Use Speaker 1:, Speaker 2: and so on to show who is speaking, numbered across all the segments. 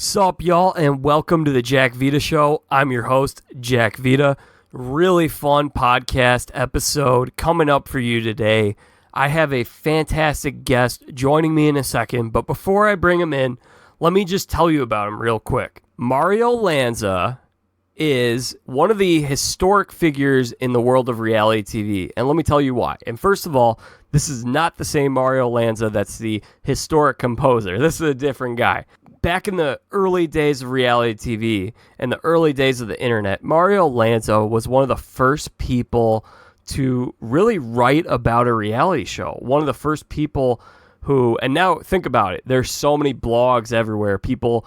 Speaker 1: Sup, y'all, and welcome to the Jack Vita Show. I'm your host, Jack Vita. Really fun podcast episode coming up for you today. I have a fantastic guest joining me in a second, but before I bring him in, let me just tell you about him real quick. Mario Lanza is one of the historic figures in the world of reality TV, and let me tell you why. And first of all, this is not the same Mario Lanza that's the historic composer. This is a different guy. Back in the early days of reality TV and the early days of the internet, Mario Lanza was one of the first people to really write about a reality show. One of the first people who, and now think about it, there's so many blogs everywhere. People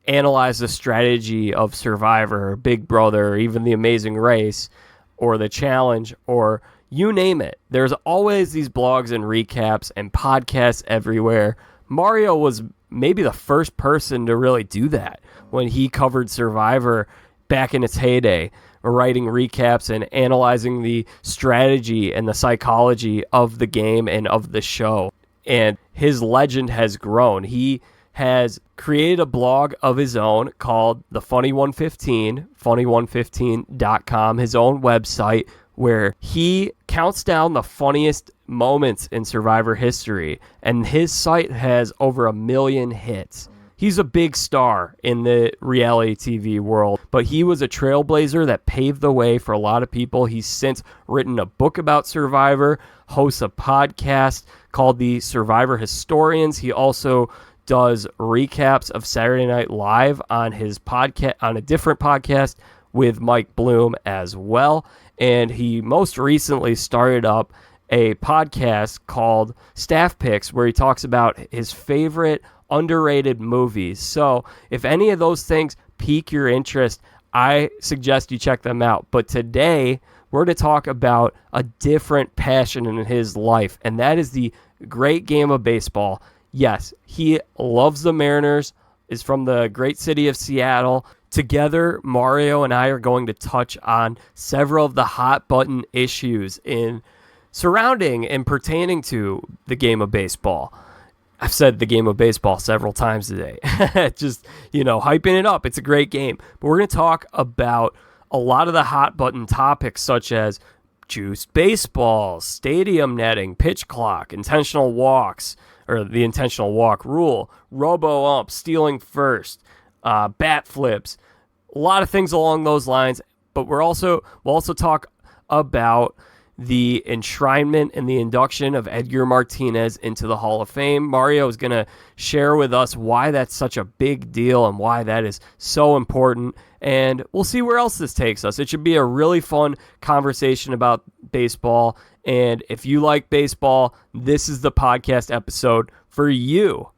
Speaker 1: analyze the strategy of Survivor, Big Brother, or even The Amazing Race, or The Challenge, or you name it. There's always these blogs and recaps and podcasts everywhere. Mario was maybe the first person to really do that when he covered Survivor back in its heyday, writing recaps and analyzing the strategy and the psychology of the game and of the show. And his legend has grown. He has created a blog of his own called The Funny 115, funny115.com, his own website, where he counts down the funniest moments in Survivor history, and his site has over 1 million hits. He's a big star in the reality TV world, but he was a trailblazer that paved the way for a lot of people. He's since written a book about Survivor, hosts a podcast called the Survivor Historians. He also does recaps of Saturday Night Live on his podcast, on a different podcast with Mike Bloom as well. And he most recently started up a podcast called Staff Picks, where he talks about his favorite underrated movies. So if any of those things pique your interest, I suggest you check them out. But today, we're going to talk about a different passion in his life, and that is the great game of baseball. Yes, he loves the Mariners, is from the great city of Seattle. Together, Mario and I are going to touch on several of the hot button issues in surrounding and pertaining to the game of baseball. I've said the game of baseball several times today. Just, hyping it up. It's a great game. But we're going to talk about a lot of the hot button topics, such as juiced baseballs, stadium netting, pitch clock, intentional walks, or the intentional walk rule, robo umps, stealing first, bat flips, a lot of things along those lines. But we'll also talk about the enshrinement and the induction of Edgar Martinez into the Hall of Fame. Mario is going to share with us why that's such a big deal and why that is so important. And we'll see where else this takes us. It should be a really fun conversation about baseball. And if you like baseball, this is the podcast episode for you.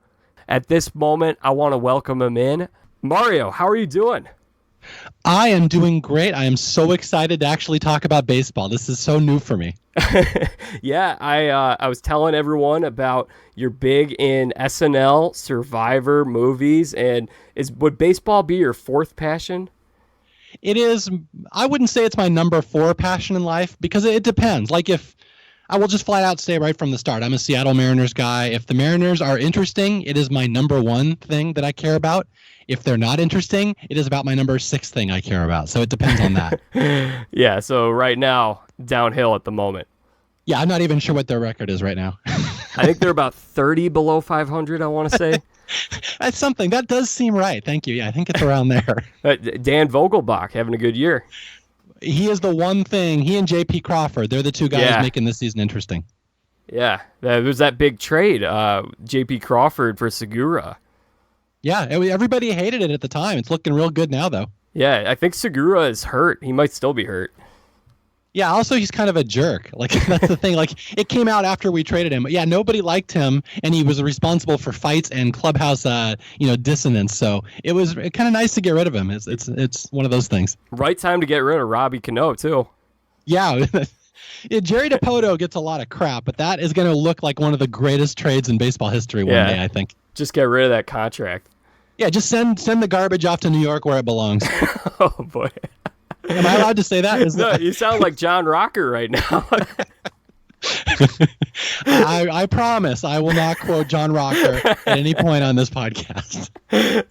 Speaker 1: At this moment, I want to welcome him in. Mario, how are you doing?
Speaker 2: I am doing great. I am so excited to actually talk about baseball. This is so new for me.
Speaker 1: Yeah, I was telling everyone about you're big in SNL, Survivor, movies, and would baseball be your fourth passion?
Speaker 2: It is. I wouldn't say it's my number 4 passion in life, because it depends. Like, if I will just flat out say right from the start, I'm a Seattle Mariners guy. If the Mariners are interesting, it is my number 1 thing that I care about. If they're not interesting, it is about my number 6 thing I care about. So it depends on that.
Speaker 1: Yeah, so right now, downhill at the moment.
Speaker 2: Yeah, I'm not even sure what their record is right now.
Speaker 1: I think they're about 30 below 500, I want to say.
Speaker 2: That's something. That does seem right. Thank you. Yeah, I think it's around there.
Speaker 1: Dan Vogelbach having a good year.
Speaker 2: He is the one thing. He and J.P. Crawford, they're the two guys making this season interesting.
Speaker 1: Yeah, there was that big trade, J.P. Crawford for Segura.
Speaker 2: Yeah, everybody hated it at the time. It's looking real good now, though.
Speaker 1: Yeah, I think Segura is hurt. He might still be hurt.
Speaker 2: Yeah, also he's kind of a jerk. Like, that's the thing. Like, it came out after we traded him. But yeah, nobody liked him, and he was responsible for fights and clubhouse, dissonance. So it was kind of nice to get rid of him. It's one of those things.
Speaker 1: Right time to get rid of Robbie Cano, too.
Speaker 2: Yeah. Jerry DiPoto gets a lot of crap, but that is going to look like one of the greatest trades in baseball history one day, I think.
Speaker 1: Just get rid of that contract.
Speaker 2: Yeah, just send the garbage off to New York where it belongs.
Speaker 1: Oh, boy.
Speaker 2: Am I allowed to say that?
Speaker 1: No, you sound like John Rocker right now.
Speaker 2: I promise I will not quote John Rocker at any point on this podcast.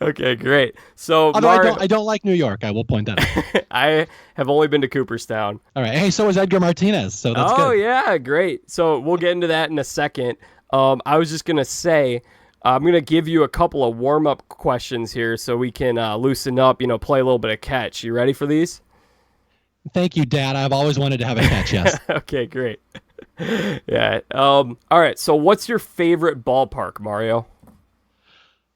Speaker 1: Okay, great. So
Speaker 2: Although I don't like New York, I will point that out.
Speaker 1: I have only been to Cooperstown.
Speaker 2: All right. Hey, so is Edgar Martinez, so that's good.
Speaker 1: Oh, yeah, great. So we'll get into that in a second. I was just going to say, I'm going to give you a couple of warm-up questions here so we can loosen up, play a little bit of catch. You ready for these?
Speaker 2: Thank you, Dad. I've always wanted to have a catch, yes.
Speaker 1: Okay, great. Yeah. All right, so what's your favorite ballpark, Mario?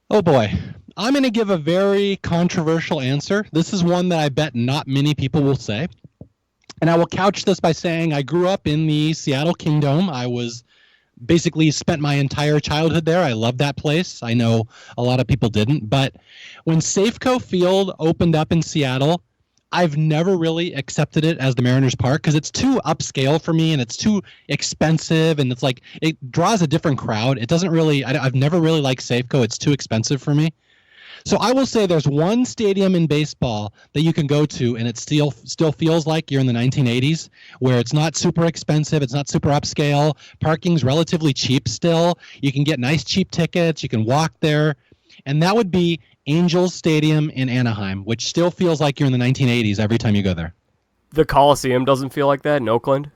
Speaker 2: Oh, boy. I'm going to give a very controversial answer. This is one that I bet not many people will say. And I will couch this by saying I grew up in the Seattle Kingdom. I was basically spent my entire childhood there. I love that place. I know a lot of people didn't. But when Safeco Field opened up in Seattle, I've never really accepted it as the Mariners Park because it's too upscale for me and it's too expensive and it's like it draws a different crowd. It doesn't really, I've never really liked Safeco. It's too expensive for me. So I will say there's one stadium in baseball that you can go to and it still feels like you're in the 1980s where it's not super expensive. It's not super upscale. Parking's relatively cheap still. You can get nice cheap tickets. You can walk there. And that would be Angels Stadium in Anaheim, which still feels like you're in the 1980s every time you go there.
Speaker 1: The Coliseum doesn't feel like that in Oakland?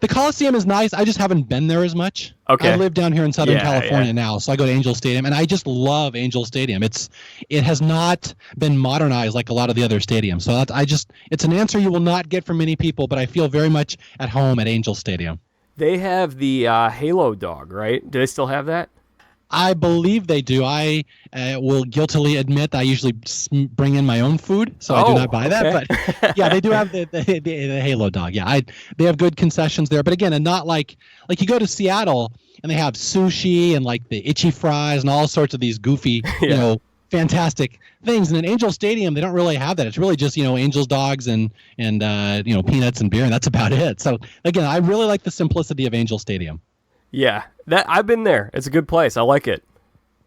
Speaker 2: The Coliseum is nice. I just haven't been there as much.
Speaker 1: Okay.
Speaker 2: I live down here in Southern California now, so I go to Angel Stadium, and I just love Angel Stadium. It has not been modernized like a lot of the other stadiums. So it's an answer you will not get from many people, but I feel very much at home at Angel Stadium.
Speaker 1: They have the Halo dog, right? Do they still have that?
Speaker 2: I believe they do. I will guiltily admit that I usually bring in my own food, so I do not buy that. But yeah, they do have the Halo dog. Yeah, they have good concessions there. But again, and not like you go to Seattle and they have sushi and like the itchy fries and all sorts of these goofy, fantastic things. And in Angel Stadium, they don't really have that. It's really just Angels dogs and peanuts and beer, and that's about it. So again, I really like the simplicity of Angel Stadium.
Speaker 1: Yeah, that I've been there. It's a good place. I like it.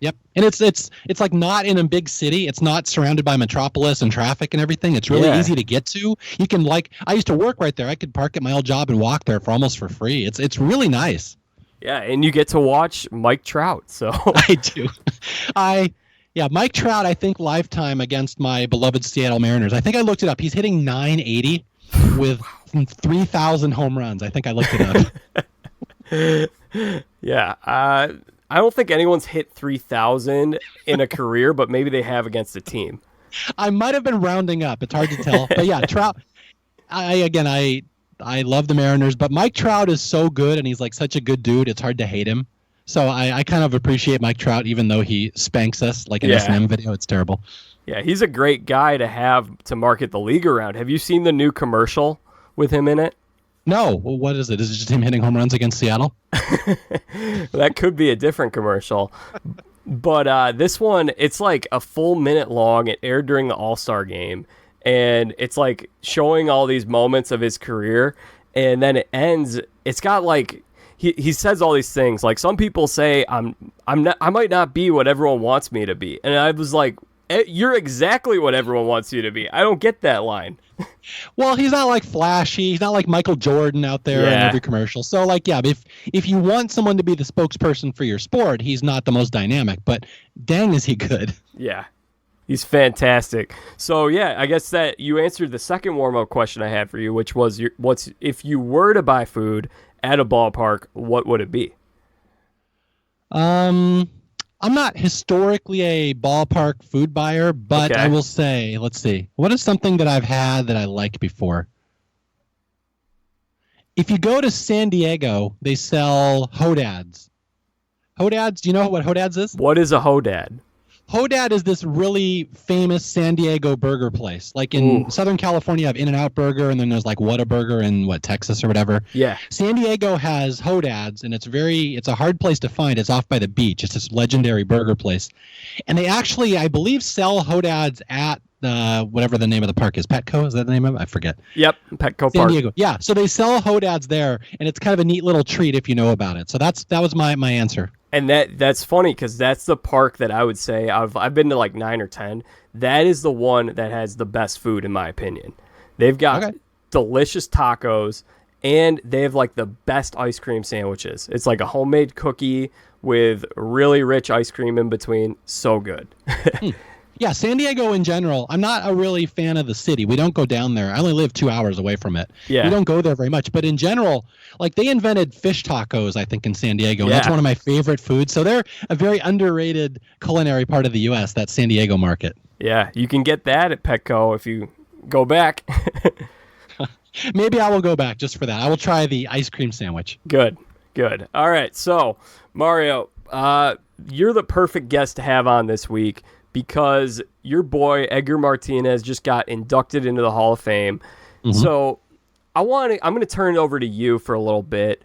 Speaker 2: Yep, and it's like not in a big city. It's not surrounded by metropolis and traffic and everything. It's really easy to get to. You can I used to work right there. I could park at my old job and walk there for almost for free. It's really nice.
Speaker 1: Yeah, and you get to watch Mike Trout. So
Speaker 2: I do. Mike Trout. I think lifetime against my beloved Seattle Mariners. I think I looked it up. He's hitting .980 with 3,000 home runs. I think I looked it up.
Speaker 1: Yeah, I don't think anyone's hit 3,000 in a career, but maybe they have against a team.
Speaker 2: I might have been rounding up. It's hard to tell. But yeah, Trout, I love the Mariners, but Mike Trout is so good, and he's like such a good dude, it's hard to hate him. So I kind of appreciate Mike Trout, even though he spanks us like an S&M video. It's terrible.
Speaker 1: Yeah, he's a great guy to have to market the league around. Have you seen the new commercial with him in it?
Speaker 2: No. Well, what is it? Is it just him hitting home runs against Seattle?
Speaker 1: That could be a different commercial. But this one, it's like a full minute long. It aired during the All-Star game. And it's like showing all these moments of his career. And then it ends. It's got like, he says all these things. Like some people say, I might not be what everyone wants me to be. And I was like, you're exactly what everyone wants you to be. I don't get that line.
Speaker 2: Well, he's not like flashy. He's not like Michael Jordan out there in every commercial. So, if you want someone to be the spokesperson for your sport, he's not the most dynamic. But dang, is he good?
Speaker 1: Yeah, he's fantastic. So, yeah, I guess that you answered the second warm-up question I had for you, which was, if you were to buy food at a ballpark, what would it be?
Speaker 2: I'm not historically a ballpark food buyer, but I will say, let's see. What is something that I've had that I liked before? If you go to San Diego, they sell Hodads. Hodads, do you know what Hodads is?
Speaker 1: What is a Hodad?
Speaker 2: Hodad is this really famous San Diego burger place. Like in Southern California, you have In-N-Out Burger, and then there's like Whataburger in Texas or whatever.
Speaker 1: Yeah.
Speaker 2: San Diego has Hodads, and it's a hard place to find. It's off by the beach. It's this legendary burger place. And they actually, I believe, sell Hodads at whatever the name of the park is. Petco, is that the name of it? I forget.
Speaker 1: Yep, Petco
Speaker 2: San
Speaker 1: Park.
Speaker 2: Diego. Yeah, so they sell Hodads there, and it's kind of a neat little treat if you know about it. So that was my answer.
Speaker 1: And that's funny because that's the park that I would say I've been to like 9 or 10. That is the one that has the best food in my opinion. They've got delicious tacos and they have like the best ice cream sandwiches. It's like a homemade cookie with really rich ice cream in between. So good.
Speaker 2: Yeah, San Diego in general, I'm not a really fan of the city. We don't go down there. I only live 2 hours away from it.
Speaker 1: Yeah.
Speaker 2: We don't go there very much. But in general, like they invented fish tacos, I think, in San Diego. And that's one of my favorite foods. So they're a very underrated culinary part of the U.S., that San Diego market.
Speaker 1: Yeah, you can get that at Petco if you go back.
Speaker 2: Maybe I will go back just for that. I will try the ice cream sandwich.
Speaker 1: Good. All right, so Mario, you're the perfect guest to have on this week because your boy Edgar Martinez just got inducted into the Hall of Fame. Mm-hmm. So I'm going to turn it over to you for a little bit.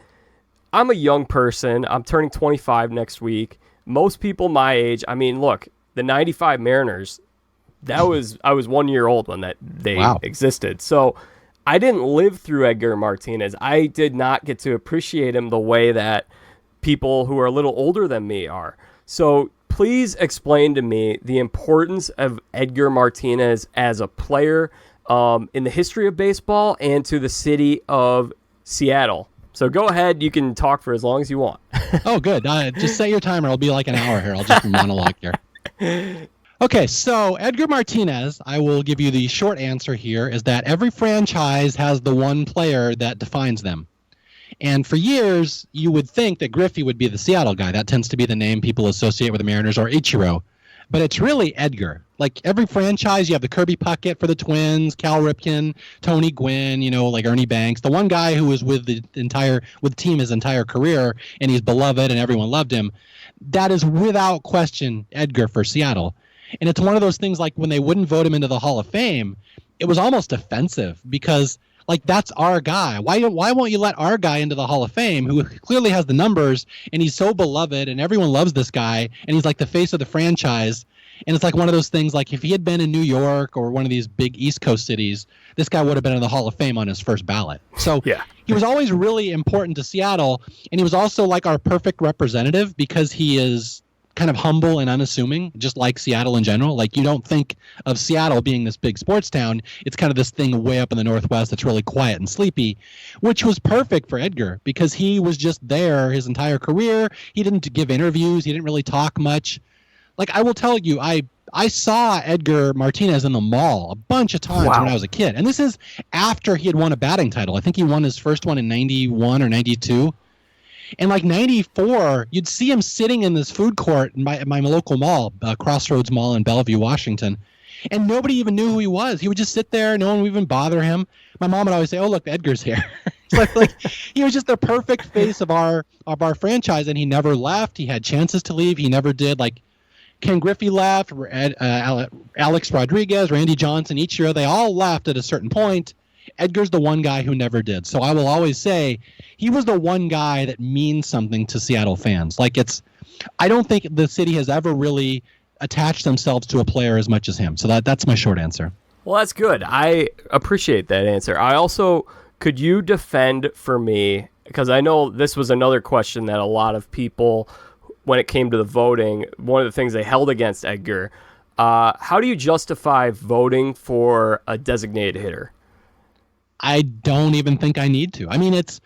Speaker 1: I'm a young person. I'm turning 25 next week. Most people my age, I mean, look, the 95 Mariners, I was 1 year old when they existed. So I didn't live through Edgar Martinez. I did not get to appreciate him the way that people who are a little older than me are. So please explain to me the importance of Edgar Martinez as a player in the history of baseball and to the city of Seattle. So go ahead. You can talk for as long as you want.
Speaker 2: Oh, good. Just set your timer. It'll be like an hour here. I'll just monologue here. Okay, so Edgar Martinez, I will give you the short answer here, is that every franchise has the one player that defines them. And for years, you would think that Griffey would be the Seattle guy. That tends to be the name people associate with the Mariners, or Ichiro. But it's really Edgar. Like every franchise, you have the Kirby Puckett for the Twins, Cal Ripken, Tony Gwynn, like Ernie Banks. The one guy who was with the team his entire career, and he's beloved and everyone loved him. That is without question Edgar for Seattle. And it's one of those things like when they wouldn't vote him into the Hall of Fame, it was almost offensive because like that's our guy. Why won't you let our guy into the Hall of Fame who clearly has the numbers and he's so beloved and everyone loves this guy and he's like the face of the franchise. And it's like one of those things like if he had been in New York or one of these big East Coast cities, this guy would have been in the Hall of Fame on his first ballot. So he was always really important to Seattle. And he was also like our perfect representative because he is kind of humble and unassuming, just like Seattle in general. Like you don't think of Seattle being this big sports town. It's kind of this thing way up in the Northwest that's really quiet and sleepy, which was perfect for Edgar because he was just there his entire career. He didn't give interviews. He didn't really talk much. Like I will tell you, I saw Edgar Martinez in the mall a bunch of times when I was a kid. And this is after he had won a batting title. I think he won his first one in 91 or 92. And like 94, you'd see him sitting in this food court at my local mall, Crossroads Mall in Bellevue, Washington. And nobody even knew who he was. He would just sit there. No one would even bother him. My mom would always say, "Oh, look, Edgar's here." like he was just the perfect face of our franchise. And he never left. He had chances to leave. He never did. Like Ken Griffey left, Alex Rodriguez, Randy Johnson, Ichiro, they all left at a certain point. Edgar's the one guy who never did. So I will always say he was the one guy that means something to Seattle fans. Like I don't think the city has ever really attached themselves to a player as much as him. So that's my short answer.
Speaker 1: Well, that's good. I appreciate that answer. Could you defend for me, because I know this was another question that a lot of people, when it came to the voting, one of the things they held against Edgar, how do you justify voting for a designated hitter?
Speaker 2: I don't even think I need to. I mean, it's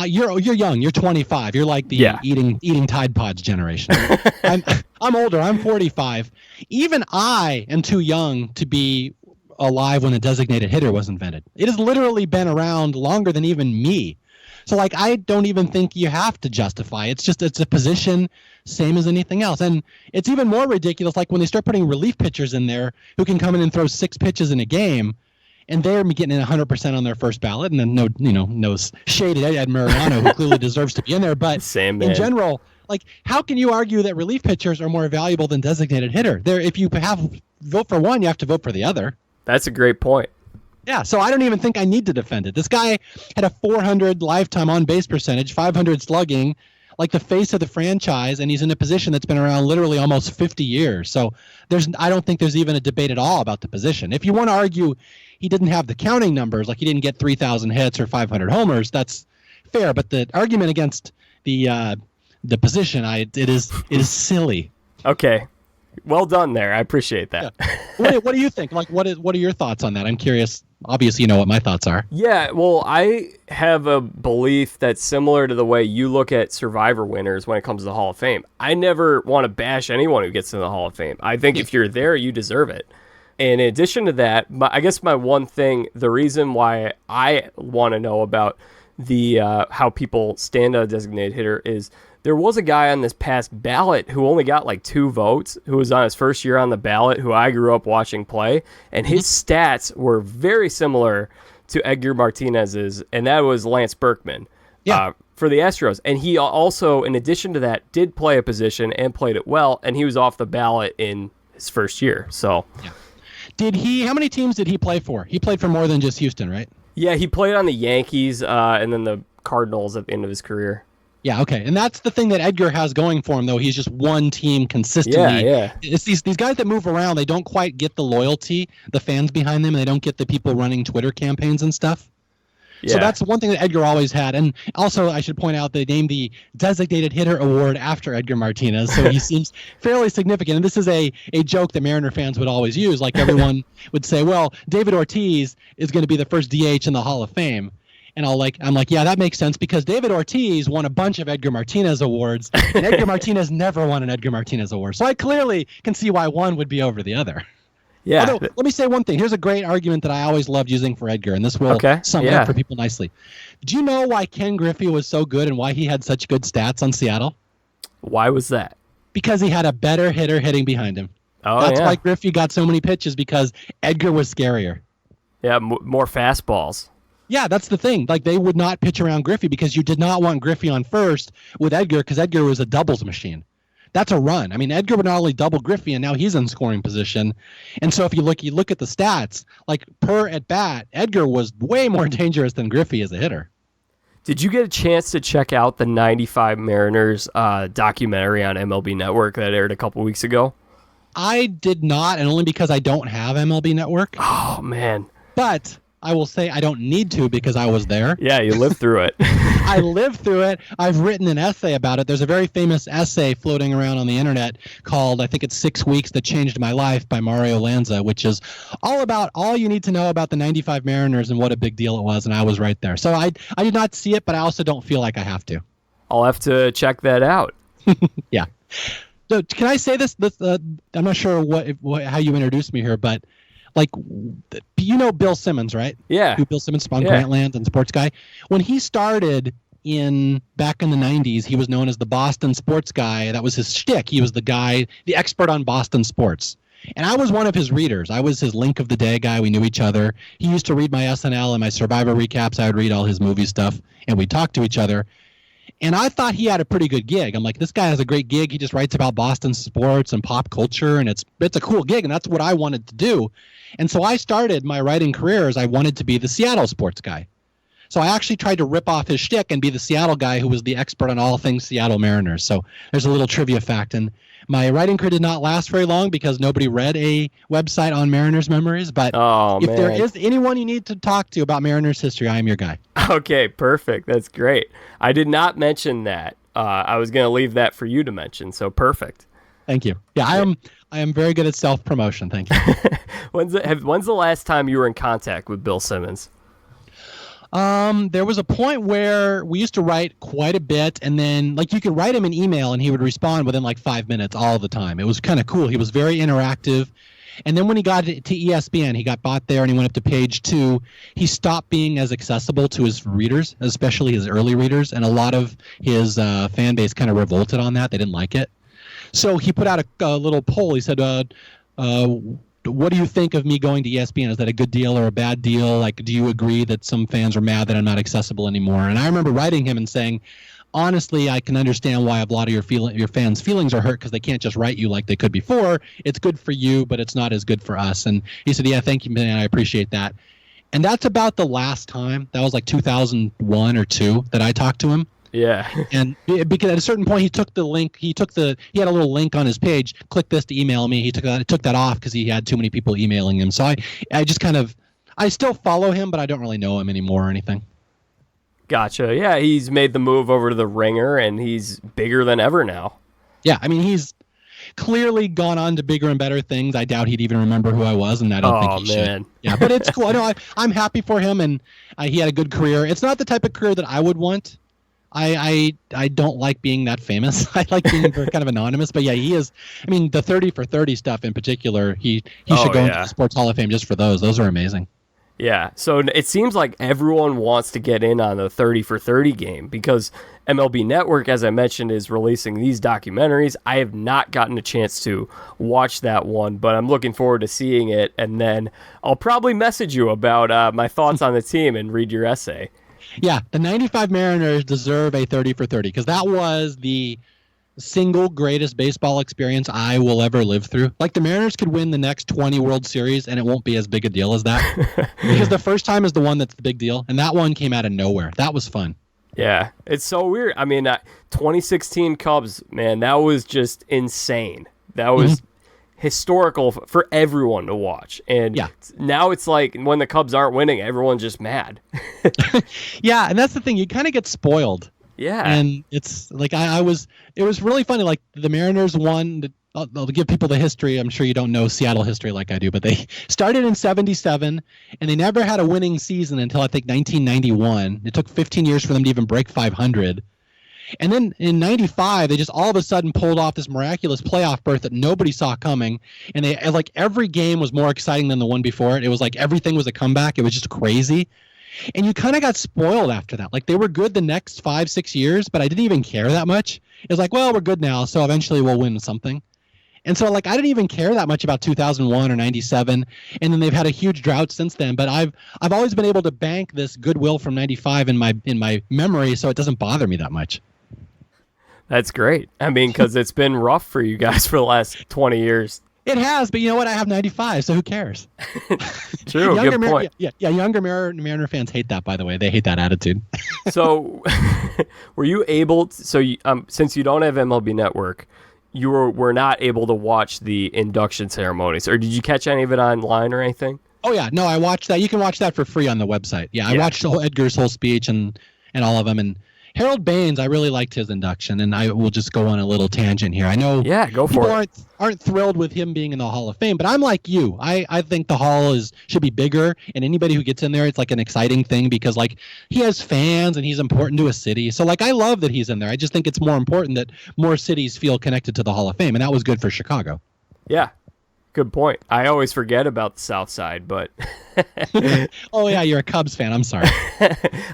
Speaker 2: you're young. You're 25. You're like the eating Tide Pods generation. I'm older. I'm 45. Even I am too young to be alive when a designated hitter was invented. It has literally been around longer than even me. So like I don't even think you have to justify. It's a position same as anything else. And it's even more ridiculous like when they start putting relief pitchers in there who can come in and throw 6 pitches in a game. And they're getting in 100% on their first ballot, and then no shade at Ed Mariano, who clearly deserves to be in there. But in general, like, how can you argue that relief pitchers are more valuable than designated hitter? If you vote for one, you have to vote for the other.
Speaker 1: That's a great point.
Speaker 2: Yeah, so I don't even think I need to defend it. This guy had a 400 lifetime on base percentage, 500 slugging, like the face of the franchise, and he's in a position that's been around literally almost 50 years. So I don't think there's even a debate at all about the position. If you want to argue he didn't have the counting numbers, like he didn't get 3,000 hits or 500 homers, that's fair. But the argument against the position, it is silly.
Speaker 1: Okay, Well done there. I appreciate that.
Speaker 2: Yeah. What do you think? Like, what are your thoughts on that? I'm curious. Obviously, you know what my thoughts are.
Speaker 1: Yeah, well, I have a belief that's similar to the way you look at Survivor winners when it comes to the Hall of Fame. I never want to bash anyone who gets in the Hall of Fame. I think if you're there, you deserve it. And in addition to that, I guess my one thing, the reason why I want to know about the how people stand a designated hitter is there was a guy on this past ballot who only got like 2 votes, who was on his first year on the ballot, who I grew up watching play, and his stats were very similar to Edgar Martinez's, and that was Lance Berkman for the Astros. And he also, in addition to that, did play a position and played it well, and he was off the ballot in his first year. So,
Speaker 2: how many teams did he play for? He played for more than just Houston, right?
Speaker 1: Yeah, he played on the Yankees and then the Cardinals at the end of his career.
Speaker 2: Yeah, okay. And that's the thing that Edgar has going for him, though. He's just one team consistently.
Speaker 1: Yeah.
Speaker 2: It's these guys that move around, they don't quite get the loyalty, the fans behind them, and they don't get the people running Twitter campaigns and stuff. Yeah. So that's one thing that Edgar always had. And also, I should point out, they named the Designated Hitter Award after Edgar Martinez, so he seems fairly significant. And this is a joke that Mariner fans would always use. Like, everyone would say, well, David Ortiz is going to be the first DH in the Hall of Fame. And I'm like, yeah, that makes sense, because David Ortiz won a bunch of Edgar Martinez awards, and Edgar Martinez never won an Edgar Martinez award. So I clearly can see why one would be over the other.
Speaker 1: Yeah.
Speaker 2: Although, let me say one thing. Here's a great argument that I always loved using for Edgar, and this will sum it up for people nicely. Do you know why Ken Griffey was so good and why he had such good stats on Seattle?
Speaker 1: Why was that?
Speaker 2: Because he had a better hitter hitting behind him.
Speaker 1: Oh,
Speaker 2: That's why Griffey got so many pitches, because Edgar was scarier.
Speaker 1: Yeah, more fastballs.
Speaker 2: Yeah, that's the thing. Like, they would not pitch around Griffey because you did not want Griffey on first with Edgar, because Edgar was a doubles machine. That's a run. I mean, Edgar would not only double Griffey, and now he's in scoring position. And so if you look at the stats, like per at bat, Edgar was way more dangerous than Griffey as a hitter.
Speaker 1: Did you get a chance to check out the 95 Mariners documentary on MLB Network that aired a couple weeks ago?
Speaker 2: I did not, and only because I don't have MLB Network.
Speaker 1: Oh, man.
Speaker 2: But I will say I don't need to, because I was there.
Speaker 1: Yeah, you lived through it.
Speaker 2: I lived through it. I've written an essay about it. There's a very famous essay floating around on the internet called, I think it's 6 Weeks That Changed My Life, by Mario Lanza, which is all about all you need to know about the 95 Mariners and what a big deal it was, and I was right there. So I did not see it, but I also don't feel like I have to.
Speaker 1: I'll have to check that out.
Speaker 2: Yeah. So can I say this? I'm not sure how you introduced me here, but like, you know Bill Simmons, right?
Speaker 1: Yeah.
Speaker 2: Who Bill Simmons on Grantland and Sports Guy. When he started back in the 90s, he was known as the Boston Sports Guy. That was his shtick. He was the guy, the expert on Boston sports. And I was one of his readers. I was his link of the day guy. We knew each other. He used to read my SNL and my Survivor recaps. I would read all his movie stuff, and we'd talk to each other. And I thought he had a pretty good gig. I'm like, this guy has a great gig. He just writes about Boston sports and pop culture, and it's a cool gig, and that's what I wanted to do. And so I started my writing career as I wanted to be the Seattle sports guy. So I actually tried to rip off his shtick and be the Seattle guy who was the expert on all things Seattle Mariners. So there's a little trivia fact. And my writing career did not last very long because nobody read a website on Mariners memories. But if there is anyone you need to talk to about Mariners history, I am your guy.
Speaker 1: Okay, perfect. That's great. I did not mention that. I was going to leave that for you to mention. So perfect.
Speaker 2: Thank you. Yeah, I am very good at self-promotion. Thank you.
Speaker 1: When's the last time you were in contact with Bill Simmons?
Speaker 2: There was a point where we used to write quite a bit, and then like you could write him an email and he would respond within like 5 minutes all the time. It was kind of cool. He was very interactive. And then when he got to ESPN, he got bought there and he went up to page 2. He stopped being as accessible to his readers, especially his early readers, and a lot of his fan base kind of revolted on that. They didn't like it. So he put out a little poll. He said, what do you think of me going to ESPN? Is that a good deal or a bad deal? Like, do you agree that some fans are mad that I'm not accessible anymore? And I remember writing him and saying, honestly, I can understand why a lot of your fans' feelings are hurt because they can't just write you like they could before. It's good for you, but it's not as good for us. And he said, yeah, thank you, man. I appreciate that. And that's about the last time. That was like 2001 or 2 that I talked to him.
Speaker 1: Yeah.
Speaker 2: And because at a certain point he took the link, he had a little link on his page, click this to email me. He took that off because he had too many people emailing him. So I just I still follow him, but I don't really know him anymore or anything.
Speaker 1: Gotcha. Yeah, he's made the move over to the Ringer and he's bigger than ever now.
Speaker 2: Yeah, I mean clearly gone on to bigger and better things. I doubt he'd even remember who I was, and I don't think he should. Yeah, but it's cool. I'm happy for him, and he had a good career. It's not the type of career that I would want. I don't like being that famous. I like being kind of anonymous. But yeah, he is. I mean, the 30 for 30 stuff in particular, he should go into the Sports Hall of Fame just for those. Those are amazing.
Speaker 1: Yeah, so it seems like everyone wants to get in on the 30 for 30 game because MLB Network, as I mentioned, is releasing these documentaries. I have not gotten a chance to watch that one, but I'm looking forward to seeing it, and then I'll probably message you about my thoughts on the team and read your essay.
Speaker 2: Yeah, the 95 Mariners deserve a 30 for 30 because that was the single greatest baseball experience I will ever live through. Like, the Mariners could win the next 20 World Series and it won't be as big a deal as that because the first time is the one that's the big deal, and that one came out of nowhere. That was fun.
Speaker 1: Yeah, it's so weird. I mean, 2016 Cubs, man, that was just insane. That was historical for everyone to watch. And now it's like when the Cubs aren't winning, everyone's just mad.
Speaker 2: Yeah, and that's the thing. You kind of get spoiled.
Speaker 1: Yeah.
Speaker 2: And it's like it was really funny. Like, the Mariners won. I'll give people the history. I'm sure you don't know Seattle history like I do, but they started in 77 and they never had a winning season until I think 1991. It took 15 years for them to even break 500. And then in 95, they just all of a sudden pulled off this miraculous playoff berth that nobody saw coming. And they, like, every game was more exciting than the one before it. It was like everything was a comeback. It was just crazy. And you kind of got spoiled after that. Like, they were good the next 5-6 years, but I didn't even care that much. It was like, well, we're good now, so eventually we'll win something. And so, like, I didn't even care that much about 2001 or 97, and then they've had a huge drought since then. But I've always been able to bank this goodwill from 95 in my memory, so it doesn't bother me that much.
Speaker 1: That's great. I mean, because it's been rough for you guys for the last 20 years.
Speaker 2: It has, but you know what? I have 95, so who cares?
Speaker 1: True, good point.
Speaker 2: Younger Mariner fans hate that, by the way. They hate that attitude.
Speaker 1: So, were you able to, since you don't have MLB Network, you were not able to watch the induction ceremonies, or did you catch any of it online or anything?
Speaker 2: Oh, yeah. No, I watched that. You can watch that for free on the website. Yeah, I watched Edgar's whole speech and all of them, and Harold Baines, I really liked his induction, and I will just go on a little tangent here. I know
Speaker 1: go for
Speaker 2: people aren't thrilled with him being in the Hall of Fame, but I'm like you. I think the Hall should be bigger, and anybody who gets in there, it's like an exciting thing because, like, he has fans and he's important to a city. So, like, I love that he's in there. I just think it's more important that more cities feel connected to the Hall of Fame, and that was good for Chicago.
Speaker 1: Yeah. Good point. I always forget about the South Side, but...
Speaker 2: Oh, yeah, you're a Cubs fan. I'm sorry.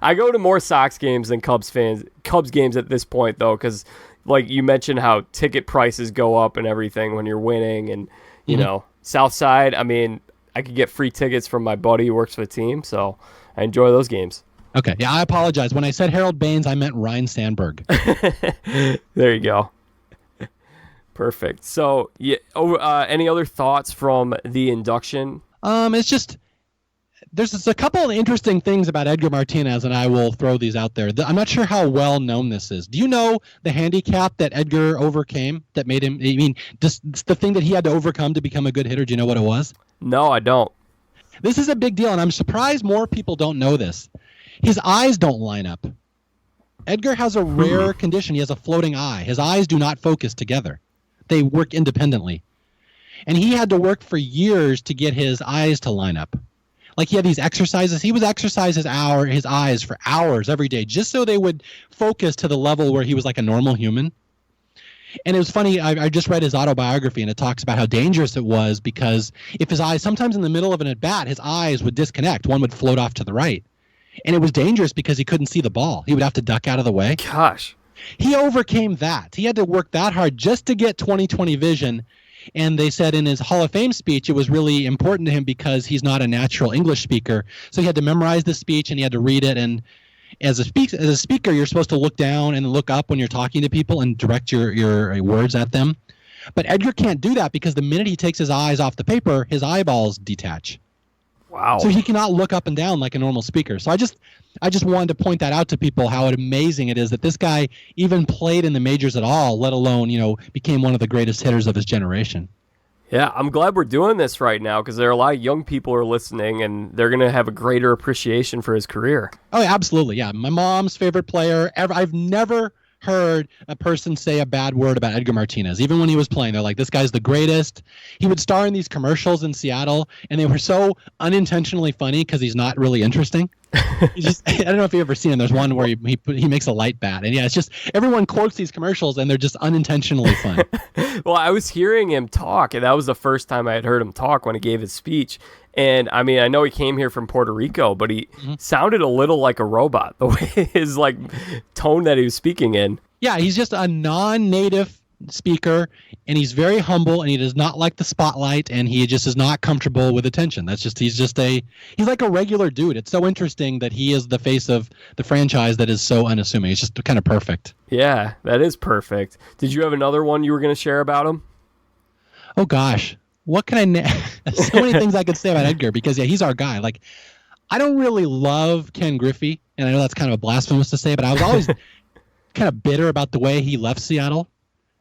Speaker 1: I go to more Sox games than Cubs games at this point, though, because, like, you mentioned how ticket prices go up and everything when you're winning, and, you know, South Side, I mean, I could get free tickets from my buddy who works for the team, so I enjoy those games.
Speaker 2: Okay, yeah, I apologize. When I said Harold Baines, I meant Ryan Sandberg.
Speaker 1: There you go. Perfect. So, any other thoughts from the induction?
Speaker 2: It's just there's just a couple of interesting things about Edgar Martinez, and I will throw these out there. I'm not sure how well known this is. Do you know the handicap that Edgar overcame that made him? I mean, just the thing that he had to overcome to become a good hitter. Do you know what it was?
Speaker 1: No, I don't.
Speaker 2: This is a big deal, and I'm surprised more people don't know this. His eyes don't line up. Edgar has a rare condition. He has a floating eye. His eyes do not focus together. They work independently. And he had to work for years to get his eyes to line up. Like, he had these exercises. He would exercise his eyes for hours every day just so they would focus to the level where he was like a normal human. And it was funny. I just read his autobiography, and it talks about how dangerous it was because if his eyes, sometimes in the middle of an at-bat, his eyes would disconnect. One would float off to the right. And it was dangerous because he couldn't see the ball. He would have to duck out of the way.
Speaker 1: Gosh.
Speaker 2: He overcame that. He had to work that hard just to get 20/20 vision. And they said in his Hall of Fame speech, it was really important to him because he's not a natural English speaker. So he had to memorize the speech and he had to read it. And as a speaker, you're supposed to look down and look up when you're talking to people and direct your words at them. But Edgar can't do that because the minute he takes his eyes off the paper, his eyeballs detach.
Speaker 1: Wow.
Speaker 2: So he cannot look up and down like a normal speaker. So I just wanted to point that out to people, how amazing it is that this guy even played in the majors at all, let alone, became one of the greatest hitters of his generation.
Speaker 1: Yeah, I'm glad we're doing this right now because there are a lot of young people who are listening, and they're going to have a greater appreciation for his career.
Speaker 2: Oh, absolutely. Yeah. My mom's favorite player ever. I've never heard a person say a bad word about Edgar Martinez. Even when he was playing, they're like, this guy's the greatest. He would star in these commercials in Seattle, and they were so unintentionally funny because he's not really interesting. I don't know if you've ever seen him. There's one where he makes a light bat. And yeah, it's just everyone quotes these commercials, and they're just unintentionally fun.
Speaker 1: Well, I was hearing him talk, and that was the first time I had heard him talk when he gave his speech. And I mean, I know he came here from Puerto Rico, but he sounded a little like a robot, the way his like tone that he was speaking in.
Speaker 2: Yeah, he's just a non-native speaker, and he's very humble, and he does not like the spotlight, and he just is not comfortable with attention. He's like a regular dude. It's so interesting that he is the face of the franchise that is so unassuming. It's just kind of perfect.
Speaker 1: Yeah, that is perfect. Did you have another one you were going to share about him?
Speaker 2: Oh gosh, what can I so many things I could say about Edgar, because yeah, he's our guy. Like, I don't really love Ken Griffey, and I know that's kind of blasphemous to say, but I was always kind of bitter about the way he left Seattle.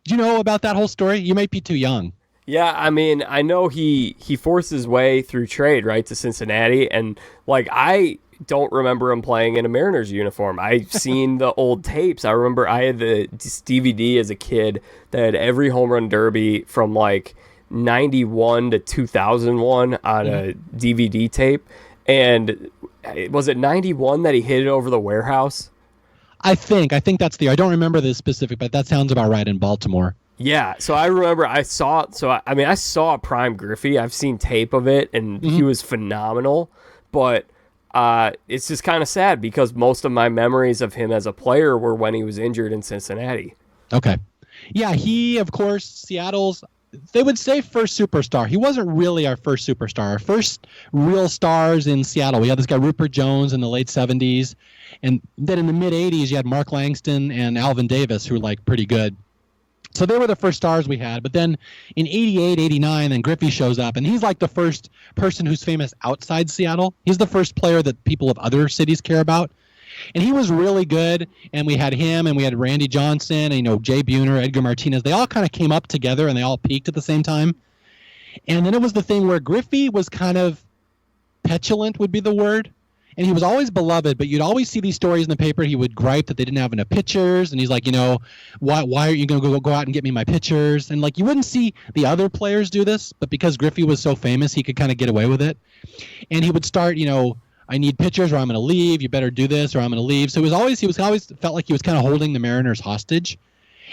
Speaker 2: Do you know about that whole story? You might be too young.
Speaker 1: Yeah, I mean, I know he forced his way through trade, right, to Cincinnati, and like I don't remember him playing in a Mariners uniform. I've seen the old tapes. I remember I had this DVD as a kid that had every home run derby from like 91 to 2001 on a DVD tape. And was it 91 that he hit it over the warehouse?
Speaker 2: I think that's I don't remember the specific, but that sounds about right in Baltimore.
Speaker 1: Yeah, so I remember I saw Prime Griffey. I've seen tape of it, and he was phenomenal. But it's just kind of sad because most of my memories of him as a player were when he was injured in Cincinnati.
Speaker 2: Okay. Yeah, he, of course, Seattle's, they would say first superstar. He wasn't really our first superstar. Our first real stars in Seattle, we had this guy Rupert Jones in the late 70s. And then in the mid-'80s, you had Mark Langston and Alvin Davis, who were like pretty good. So they were the first stars we had. But then in 88, 89, then Griffey shows up, and he's like the first person who's famous outside Seattle. He's the first player that people of other cities care about. And he was really good, and we had him, and we had Randy Johnson, and, Jay Buhner, Edgar Martinez. They all kind of came up together, and they all peaked at the same time. And then it was the thing where Griffey was kind of petulant, would be the word. And he was always beloved, but you'd always see these stories in the paper. He would gripe that they didn't have enough pitchers, and he's like, why aren't you going to go out and get me my pitchers? And like, you wouldn't see the other players do this, but because Griffey was so famous, he could kind of get away with it. And he would start, I need pitchers, or I'm going to leave. You better do this, or I'm going to leave. So he always felt like he was kind of holding the Mariners hostage.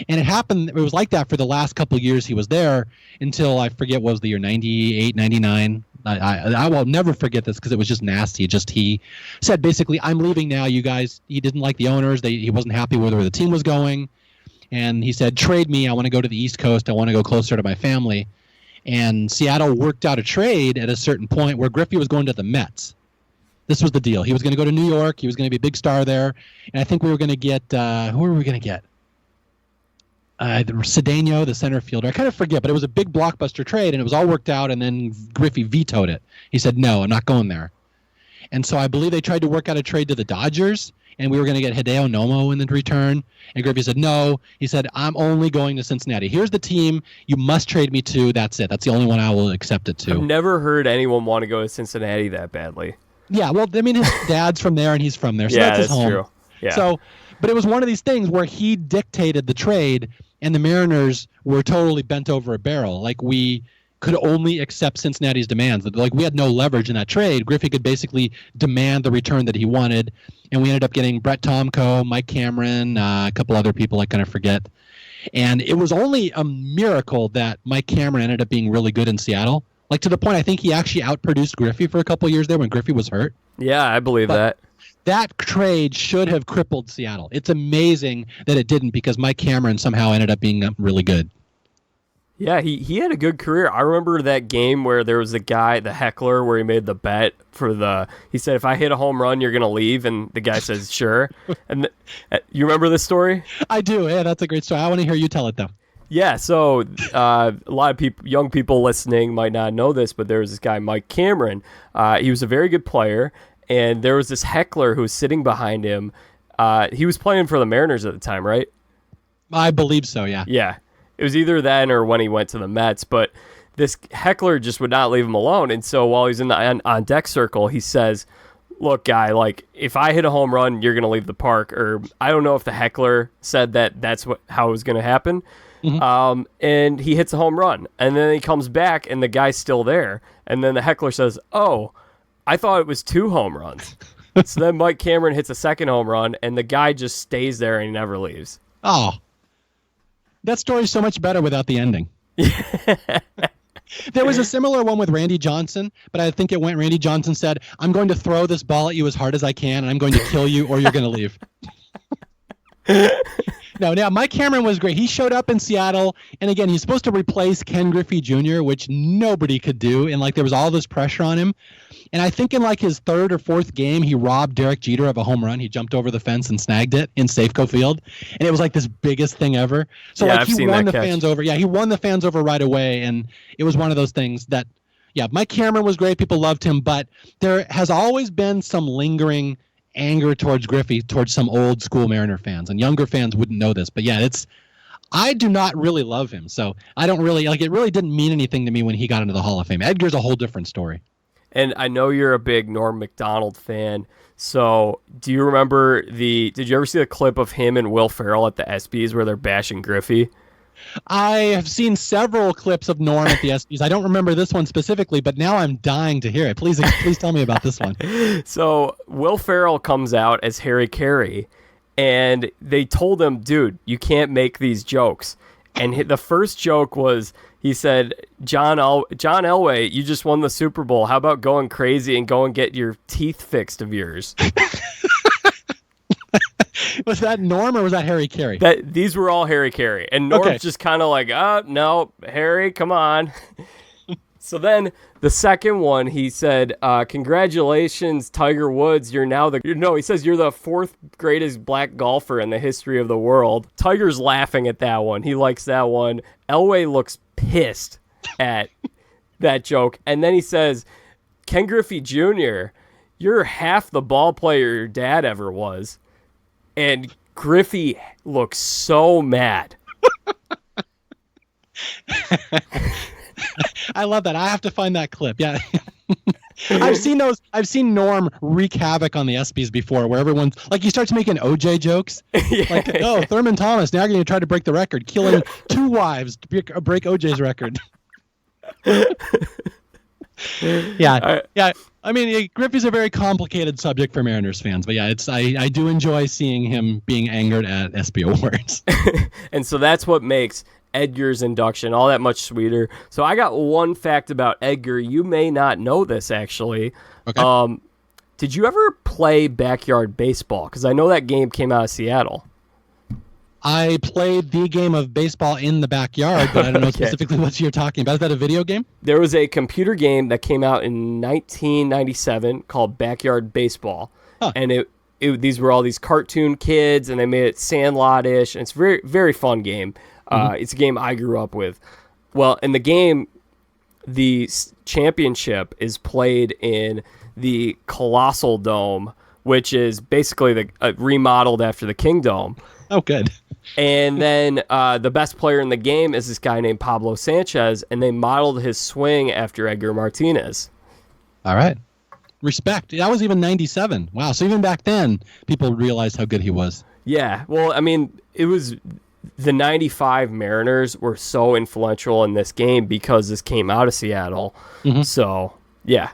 Speaker 2: And it was like that for the last couple of years he was there, until I forget what was the year, 98, 99. I will never forget this because it was just nasty. He said basically, I'm leaving now, you guys. He didn't like the owners. He wasn't happy with where the team was going. And he said, trade me. I want to go to the East Coast. I want to go closer to my family. And Seattle worked out a trade at a certain point where Griffey was going to the Mets. This was the deal. He was going to go to New York. He was going to be a big star there. And I think we were going to get who were we going to get? Cedeno, the center fielder. I kind of forget, but it was a big blockbuster trade, and it was all worked out, and then Griffey vetoed it. He said, no, I'm not going there. And so I believe they tried to work out a trade to the Dodgers, and we were going to get Hideo Nomo in the return. And Griffey said, no. He said, I'm only going to Cincinnati. Here's the team you must trade me to. That's it. That's the only one I will accept it to.
Speaker 1: I've never heard anyone want to go to Cincinnati that badly.
Speaker 2: Yeah, well, I mean, his dad's from there, and he's from there, so
Speaker 1: yeah,
Speaker 2: that's his home.
Speaker 1: True. Yeah.
Speaker 2: So, but it was one of these things where he dictated the trade, and the Mariners were totally bent over a barrel. Like, we could only accept Cincinnati's demands. Like, we had no leverage in that trade. Griffey could basically demand the return that he wanted, and we ended up getting Brett Tomko, Mike Cameron, a couple other people I kind of forget. And it was only a miracle that Mike Cameron ended up being really good in Seattle. Like, to the point, I think he actually outproduced Griffey for a couple of years there when Griffey was hurt.
Speaker 1: Yeah, I believe that.
Speaker 2: That trade should have crippled Seattle. It's amazing that it didn't, because Mike Cameron somehow ended up being really good.
Speaker 1: Yeah, he had a good career. I remember that game where there was the guy, the heckler, where he made the bet he said, if I hit a home run, you're going to leave. And the guy says, sure. And you remember this story? I
Speaker 2: do. Yeah, that's a great story. I want to hear you tell it, though.
Speaker 1: Yeah, so a lot of people, young people listening might not know this, but there was this guy, Mike Cameron. He was a very good player. And there was this heckler who was sitting behind him. He was playing for the Mariners at the time, right?
Speaker 2: I believe so, yeah.
Speaker 1: Yeah. It was either then or when he went to the Mets. But this heckler just would not leave him alone. And so while he's in the on deck circle, he says, look, guy, like, if I hit a home run, you're going to leave the park. Or I don't know if the heckler said that's how it was going to happen. Mm-hmm. And he hits a home run. And then he comes back, and the guy's still there. And then the heckler says, oh, I thought it was 2 home runs. So then Mike Cameron hits a second home run, and the guy just stays there and he never leaves.
Speaker 2: Oh, that story's so much better without the ending. There was a similar one with Randy Johnson, but I think Randy Johnson said, I'm going to throw this ball at you as hard as I can, and I'm going to kill you, or you're going to leave. No, Mike Cameron was great. He showed up in Seattle, and again, he's supposed to replace Ken Griffey Jr., which nobody could do, and like there was all this pressure on him. And I think in like his 3rd or 4th game, he robbed Derek Jeter of a home run. He jumped over the fence and snagged it in Safeco Field, and it was like this biggest thing ever. So
Speaker 1: yeah,
Speaker 2: like he won the fans over. Yeah, he won the fans over right away, and it was one of those things that, yeah, Mike Cameron was great. People loved him, but there has always been some lingering anger towards Griffey, towards some old school Mariner fans, and younger fans wouldn't know this, but yeah, I do not really love him, so I don't really it really didn't mean anything to me when he got into the Hall of Fame. Edgar's a whole different story.
Speaker 1: And I know you're a big Norm Macdonald fan, so do you remember did you ever see the clip of him and Will Ferrell at the ESPYs where they're bashing Griffey?
Speaker 2: I have seen several clips of Norm at the ESPYs. I don't remember this one specifically, but now I'm dying to hear it. Please tell me about this one.
Speaker 1: So Will Ferrell comes out as Harry Carey, and they told him, dude, you can't make these jokes. And the first joke was, he said, John Elway, you just won the Super Bowl. How about going crazy and go and get your teeth fixed of yours?
Speaker 2: Was that Norm or was that Harry Carey?
Speaker 1: These were all Harry Carey. And Norm's just kind of like, no, Harry, come on. So then the second one, he said, congratulations, Tiger Woods. He says you're the 4th greatest black golfer in the history of the world. Tiger's laughing at that one. He likes that one. Elway looks pissed at that joke. And then he says, Ken Griffey Jr., you're half the ball player your dad ever was. And Griffey looks so mad.
Speaker 2: I love that. I have to find that clip. Yeah. I've seen Norm wreak havoc on the ESPYs before, where everyone's like, he starts making OJ jokes. Yeah. Like, Thurman Thomas, now you're going to try to break the record, killing 2 wives to break OJ's record. Yeah. I mean, Griffey's a very complicated subject for Mariners fans, but yeah, I do enjoy seeing him being angered at ESPY awards.
Speaker 1: And so that's what makes Edgar's induction all that much sweeter. So I got one fact about Edgar. You may not know this, actually. Okay. Did you ever play backyard baseball? Because I know that game came out of Seattle.
Speaker 2: I played the game of baseball in the backyard, but I don't know specifically what you're talking about. Is that a video game?
Speaker 1: There was a computer game that came out in 1997 called Backyard Baseball. Huh. And these were all these cartoon kids, and they made it Sandlot-ish, and it's a very, very fun game. It's a game I grew up with. Well, in the game, the championship is played in the Colossal Dome, which is basically remodeled after the Kingdome.
Speaker 2: Oh, good.
Speaker 1: And then the best player in the game is this guy named Pablo Sanchez, and they modeled his swing after Edgar Martinez.
Speaker 2: All right. Respect. That was even 97. Wow. So even back then, people realized how good he was.
Speaker 1: Yeah. Well, I mean, it was the 95 Mariners were so influential in this game because this came out of Seattle. Mm-hmm. So, yeah.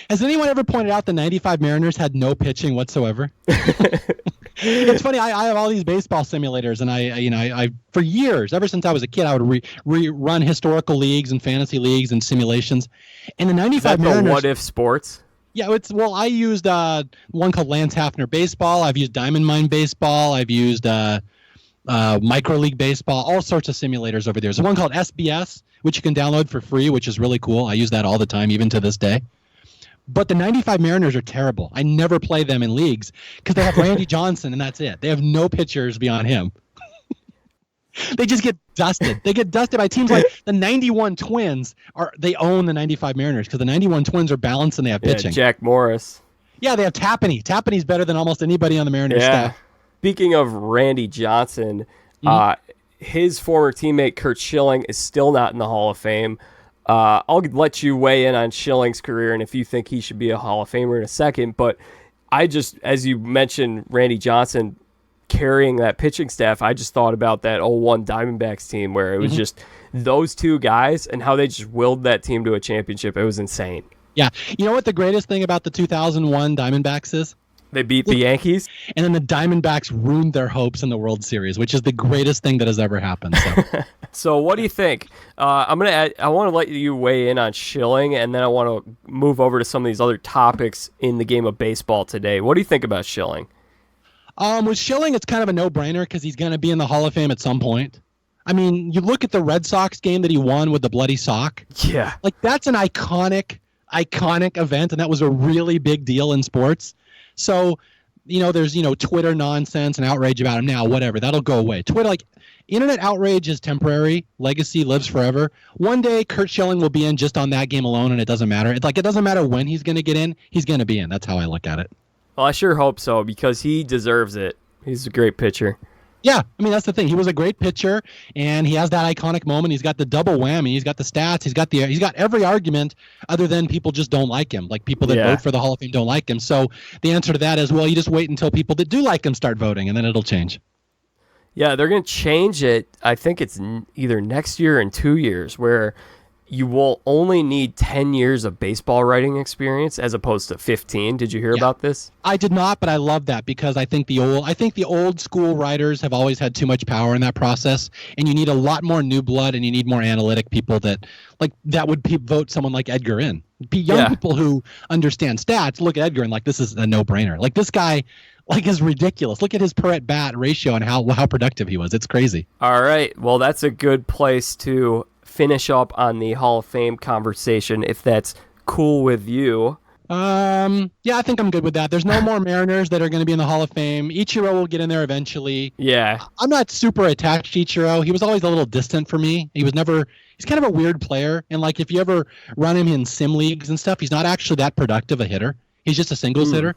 Speaker 2: Has anyone ever pointed out the 95 Mariners had no pitching whatsoever? It's funny. I have all these baseball simulators, and I for years, ever since I was a kid, I would run historical leagues and fantasy leagues and simulations. And the 95 Mariners.
Speaker 1: The What If Sports?
Speaker 2: Yeah, I used one called Lance Hafner Baseball. I've used Diamond Mine Baseball. I've used Micro League Baseball. All sorts of simulators over there. There's one called SBS, which you can download for free, which is really cool. I use that all the time, even to this day. But the 95 Mariners are terrible. I never play them in leagues because they have Randy Johnson, and that's it. They have no pitchers beyond him. They just get dusted. They get dusted by teams like the 91 Twins. They own the 95 Mariners because the 91 Twins are balanced and they have pitching.
Speaker 1: Jack Morris.
Speaker 2: Yeah, they have Tapani. Tapani's better than almost anybody on the Mariners staff.
Speaker 1: Speaking of Randy Johnson, his former teammate Curt Schilling is still not in the Hall of Fame. I'll let you weigh in on Schilling's career and if you think he should be a Hall of Famer in a second. But I just, as you mentioned, Randy Johnson carrying that pitching staff, I just thought about that '01 Diamondbacks team where it was just those two guys and how they just willed that team to a championship. It was insane.
Speaker 2: Yeah. You know what the greatest thing about the 2001 Diamondbacks is?
Speaker 1: They beat the Yankees.
Speaker 2: And then the Diamondbacks ruined their hopes in the World Series, which is the greatest thing that has ever happened. So,
Speaker 1: so what do you think? I want to let you weigh in on Schilling, and then I want to move over to some of these other topics in the game of baseball today. What do you think about Schilling?
Speaker 2: With Schilling, it's kind of a no-brainer because he's going to be in the Hall of Fame at some point. I mean, you look at the Red Sox game that he won with the bloody sock.
Speaker 1: Yeah.
Speaker 2: Like, that's an iconic event, and that was a really big deal in sports. So, there's, Twitter nonsense and outrage about him now, whatever. That'll go away. Twitter, internet outrage is temporary. Legacy lives forever. One day, Curt Schilling will be in just on that game alone, and it doesn't matter. It doesn't matter when he's going to get in. He's going to be in. That's how I look at it.
Speaker 1: Well, I sure hope so because he deserves it. He's a great pitcher.
Speaker 2: Yeah, I mean, that's the thing. He was a great pitcher, and he has that iconic moment. He's got the double whammy. He's got the stats. He's got every argument other than people just don't like him. Like, people that vote for the Hall of Fame don't like him. So the answer to that is, well, you just wait until people that do like him start voting, and then it'll change.
Speaker 1: Yeah, they're going to change it. I think it's either next year or in 2 years, where you will only need 10 years of baseball writing experience as opposed to 15. Did you hear about this?
Speaker 2: I did not, but I love that because I think the old school writers have always had too much power in that process, and you need a lot more new blood, and you need more analytic people that would vote someone like Edgar in. Young people who understand stats look at Edgar and this is a no-brainer. Like, this guy is ridiculous. Look at his per at bat ratio and how productive he was. It's crazy.
Speaker 1: All right. Well, that's a good place to finish up on the Hall of Fame conversation, if that's cool with you.
Speaker 2: Yeah, I think I'm good with that. There's no more Mariners that are going to be in the Hall of Fame. Ichiro will get in there eventually.
Speaker 1: Yeah.
Speaker 2: I'm not super attached to Ichiro. He was always a little distant for me. He's kind of a weird player. And if you ever run him in sim leagues and stuff, he's not actually that productive a hitter. He's just a singles hitter.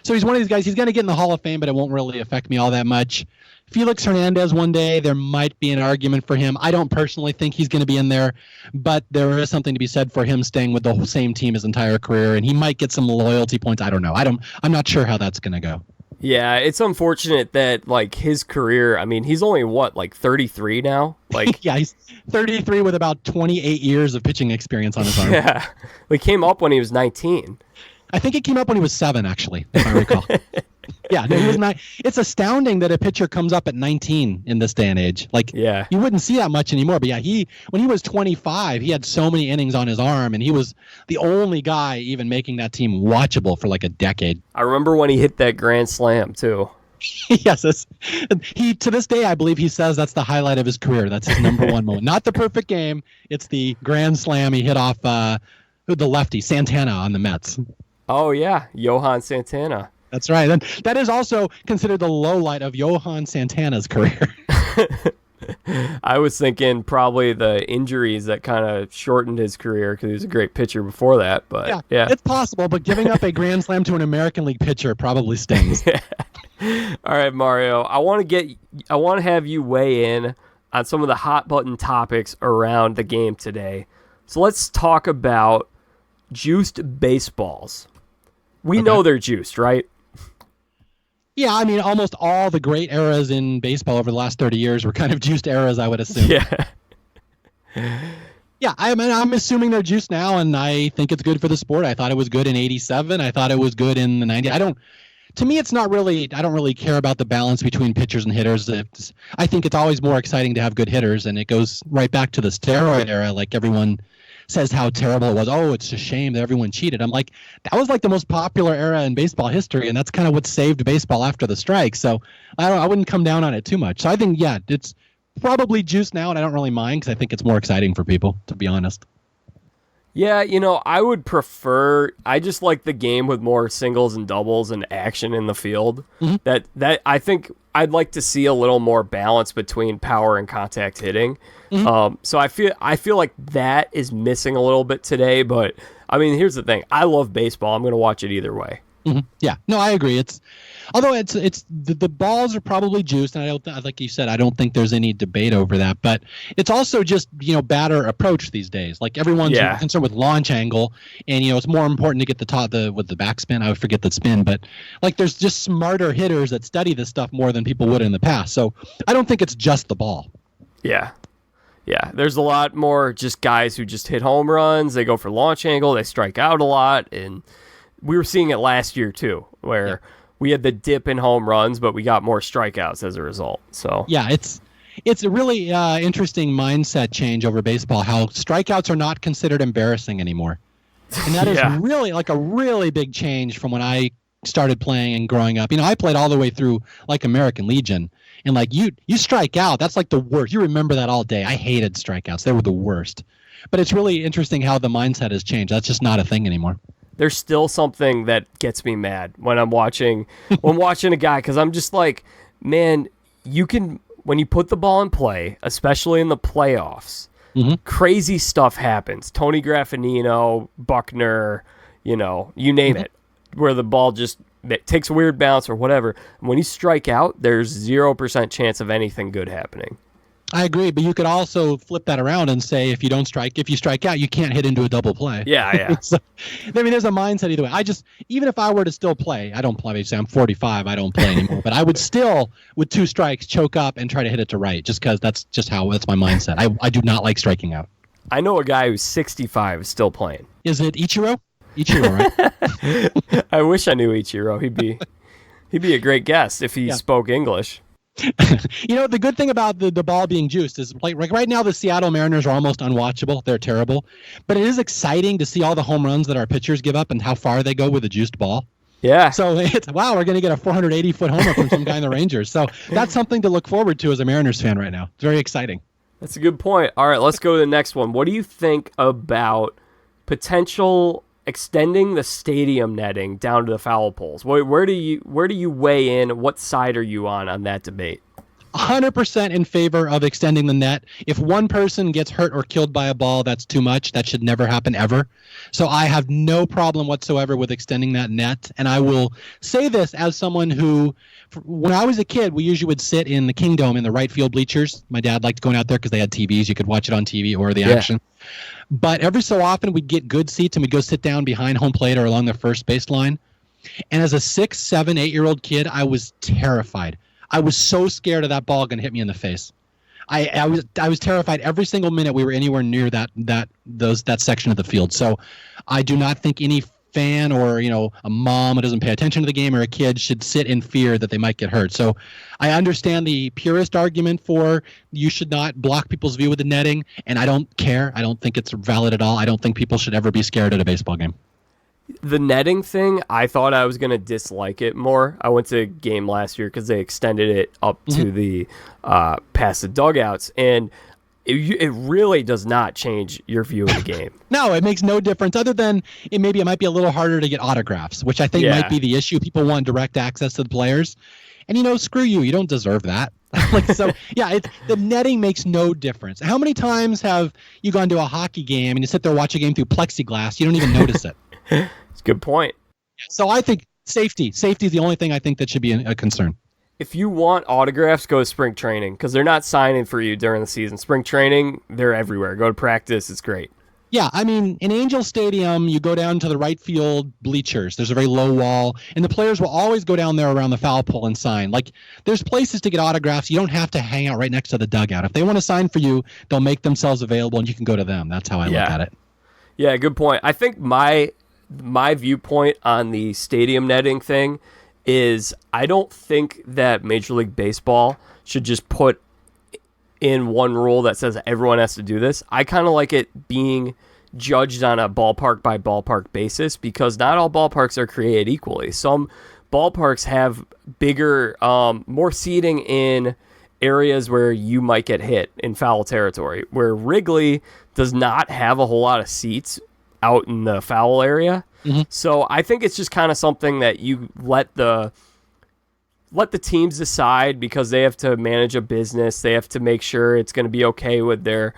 Speaker 2: So he's one of these guys. He's going to get in the Hall of Fame, but it won't really affect me all that much. Felix Hernandez one day, there might be an argument for him. I don't personally think he's going to be in there, but there is something to be said for him staying with the same team his entire career, and he might get some loyalty points. I don't know. I'm not sure how that's going to go.
Speaker 1: Yeah, it's unfortunate that his career, I mean, he's only 33 now?
Speaker 2: Yeah, he's 33 with about 28 years of pitching experience on his arm.
Speaker 1: Yeah. He came up when he was 19.
Speaker 2: I think it came up when he was 7, actually, if I recall. Yeah, no, he was 9. It's astounding that a pitcher comes up at 19 in this day and age. You wouldn't see that much anymore. But yeah, when he was 25, he had so many innings on his arm, and he was the only guy even making that team watchable for a decade.
Speaker 1: I remember when he hit that grand slam too.
Speaker 2: Yes, to this day, I believe he says that's the highlight of his career. That's his number one moment. Not the perfect game. It's the grand slam he hit off the lefty Santana on the Mets.
Speaker 1: Oh yeah, Johan Santana.
Speaker 2: That's right. And that is also considered the low light of Johan Santana's career.
Speaker 1: I was thinking probably the injuries that kind of shortened his career because he was a great pitcher before that. But yeah,
Speaker 2: it's possible. But giving up a grand slam to an American League pitcher probably stings.
Speaker 1: All right, Mario. I want to have you weigh in on some of the hot button topics around the game today. So let's talk about juiced baseballs. We know they're juiced, right?
Speaker 2: Yeah, I mean, almost all the great eras in baseball over the last 30 years were kind of juiced eras, I would assume.
Speaker 1: Yeah.
Speaker 2: Yeah, I'm assuming they're juiced now, and I think it's good for the sport. I thought it was good in '87. I thought it was good in the '90s. To me, it's not really. I don't really care about the balance between pitchers and hitters. I think it's always more exciting to have good hitters, and it goes right back to the steroid era. Everyone says how terrible it was. Oh, it's a shame that everyone cheated. I'm like, that was the most popular era in baseball history, and that's kind of what saved baseball after the strike. So I wouldn't come down on it too much. So I think, yeah, it's probably juiced now, and I don't really mind because I think it's more exciting for people, to be honest.
Speaker 1: Yeah, I would prefer. I just like the game with more singles and doubles and action in the field. Mm-hmm. That I think I'd like to see a little more balance between power and contact hitting. Mm-hmm. So I feel like that is missing a little bit today. But I mean, here's the thing: I love baseball. I'm going to watch it either way.
Speaker 2: Yeah, no, I agree. Although the balls are probably juiced, and like you said, I don't think there's any debate over that. But it's also just batter approach these days. Like everyone's concerned with launch angle, and it's more important to get with the backspin. I would forget the spin, but like there's just smarter hitters that study this stuff more than people would in the past. So I don't think it's just the ball.
Speaker 1: Yeah. Yeah, there's a lot more just guys who just hit home runs. They go for launch angle. They strike out a lot, and we were seeing it last year too, where we had the dip in home runs, but we got more strikeouts as a result. So
Speaker 2: yeah, it's a really interesting mindset change over baseball. How strikeouts are not considered embarrassing anymore, and that is really like a really big change from when I started playing and growing up. I played all the way through like American Legion, and like you strike out, that's like the worst. You remember that all day. I hated strikeouts; they were the worst. But it's really interesting how the mindset has changed. That's just not a thing anymore.
Speaker 1: There's still something that gets me mad when I'm watching a guy, because I'm just like, man, when you put the ball in play, especially in the playoffs, crazy stuff happens. Tony Graffinino, Buckner, you name it, where the ball just takes a weird bounce or whatever. And when you strike out, there's 0% chance of anything good happening.
Speaker 2: I agree, but you could also flip that around and say if you strike out, you can't hit into a double play.
Speaker 1: Yeah.
Speaker 2: So, there's a mindset either way. Even if I were to still play, I don't play. Obviously, I'm 45. I don't play anymore. But I would still, with 2 strikes, choke up and try to hit it to right, just because that's my mindset. I do not like striking out.
Speaker 1: I know a guy who's 65 is still playing.
Speaker 2: Is it Ichiro? Ichiro, right?
Speaker 1: I wish I knew Ichiro. He'd be a great guest if he spoke English.
Speaker 2: The good thing about the ball being juiced is like right now the Seattle Mariners are almost unwatchable. They're terrible. But it is exciting to see all the home runs that our pitchers give up and how far they go with a juiced ball.
Speaker 1: Yeah.
Speaker 2: So it's, wow, we're going to get a 480-foot homer from some guy in the Rangers. So that's something to look forward to as a Mariners fan right now. It's very exciting.
Speaker 1: That's a good point. All right, let's go to the next one. What do you think about potential extending the stadium netting down to the foul poles? Where do you weigh in? What side are you on that debate?
Speaker 2: 100% in favor of extending the net. If one person gets hurt or killed by a ball, that's too much. That should never happen ever. So I have no problem whatsoever with extending that net. And I will say this as someone who, when I was a kid, we usually would sit in the Kingdome in the right field bleachers. My dad liked going out there because they had TVs. You could watch it on TV or the action. But every so often we'd get good seats and we'd go sit down behind home plate or along the first baseline. And as a 6, 7, 8-year-old kid, I was terrified. I was so scared of that ball going to hit me in the face. I was terrified every single minute we were anywhere near that section of the field. So I do not think any fan or a mom who doesn't pay attention to the game or a kid should sit in fear that they might get hurt. So I understand the purist argument for you should not block people's view with the netting, and I don't care. I don't think it's valid at all. I don't think people should ever be scared at a baseball game.
Speaker 1: The netting thing, I thought I was going to dislike it more. I went to a game last year because they extended it up to the past the dugouts, and it really does not change your view of the game.
Speaker 2: No, it makes no difference other than it might be a little harder to get autographs, which I think might be the issue. People want direct access to the players, and screw you. You don't deserve that. The netting makes no difference. How many times have you gone to a hockey game and you sit there watch a game through plexiglass? You don't even notice it.
Speaker 1: It's a good point.
Speaker 2: So I think safety is the only thing I think that should be a concern.
Speaker 1: If you want autographs, go to spring training because they're not signing for you during the season. Spring training, they're everywhere. Go to practice. It's great.
Speaker 2: Yeah, I mean, in Angel Stadium, you go down to the right field bleachers. There's a very low wall, and the players will always go down there around the foul pole and sign. Like, there's places to get autographs. You don't have to hang out right next to the dugout. If they want to sign for you, they'll make themselves available, and you can go to them. That's how I look at it.
Speaker 1: Yeah, good point. I think my viewpoint on the stadium netting thing is I don't think that Major League Baseball should just put in one rule that says everyone has to do this. I kind of like it being judged on a ballpark by ballpark basis because not all ballparks are created equally. Some ballparks have bigger, more seating in areas where you might get hit in foul territory, where Wrigley does not have a whole lot of seats out in the foul area. So I think it's just kind of something that you let the teams decide because they have to manage a business. They have to make sure it's going to be okay with their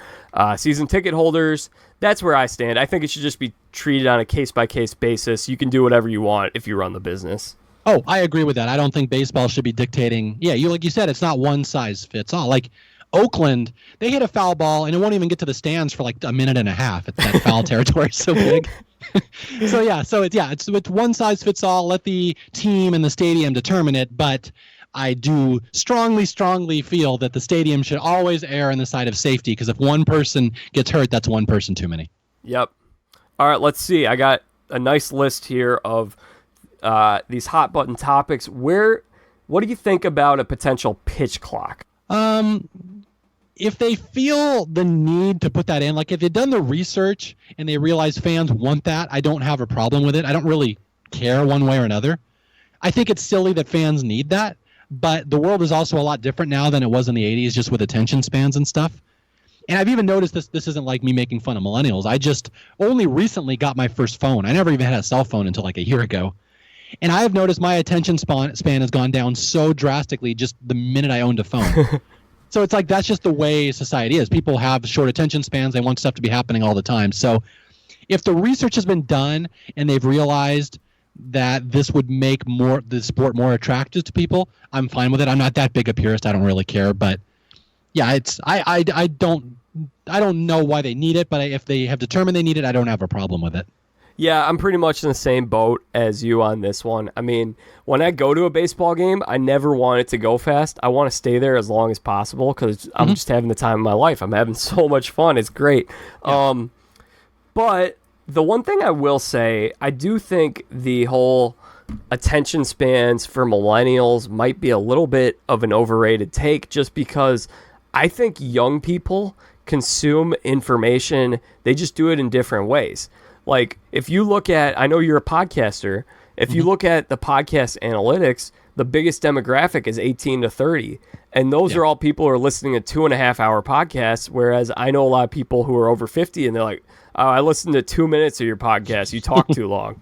Speaker 1: season ticket holders. That's where I stand. I think it should just be treated on a case-by-case basis. You can do whatever you want if you run the business.
Speaker 2: Oh, I agree with that. I don't think baseball should be dictating. Yeah, like you said, it's not one size fits all. Like Oakland, they hit a foul ball and it won't even get to the stands for like a minute and a half. It's that foul territory is so big. So it's one size fits all. Let the team and the stadium determine it, but I do strongly feel that the stadium should always err on the side of safety, because if one person gets hurt, that's one person too many.
Speaker 1: Yep. All right, let's see. I got a nice list here of these hot button topics. What do you think about a potential pitch clock?
Speaker 2: If they feel the need to put that in, like if they've done the research and they realize fans want that, I don't have a problem with it. I don't really care one way or another. I think it's silly that fans need that, but the world is also a lot different now than it was in the 80s, just with attention spans and stuff. And I've even noticed this isn't like me making fun of millennials. I just only recently got my first phone. I never even had a cell phone until like a year ago. And I have noticed my attention span has gone down so drastically just the minute I owned a phone. So it's like that's just the way society is. People have short attention spans. They want stuff to be happening all the time. So if the research has been done and they've realized that this would make the sport more attractive to people, I'm fine with it. I'm not that big a purist. I don't really care. But yeah, I don't know why they need it. But if they have determined they need it, I don't have a problem with it.
Speaker 1: Yeah, I'm pretty much in the same boat as you on this one. I mean, when I go to a baseball game, I never want it to go fast. I want to stay there as long as possible because I'm just having the time of my life. I'm having so much fun. It's great. Yeah. But the one thing I will say, I do think the whole attention spans for millennials might be a little bit of an overrated take, just because I think young people consume information. They just do it in different ways. Like, if you look at, I know you're a podcaster, if you look at the podcast analytics, the biggest demographic is 18 to 30. And those are all people who are listening to 2.5 hour podcasts, whereas I know a lot of people who are over 50 and they're like, oh, I listened to 2 minutes of your podcast. You talk too long.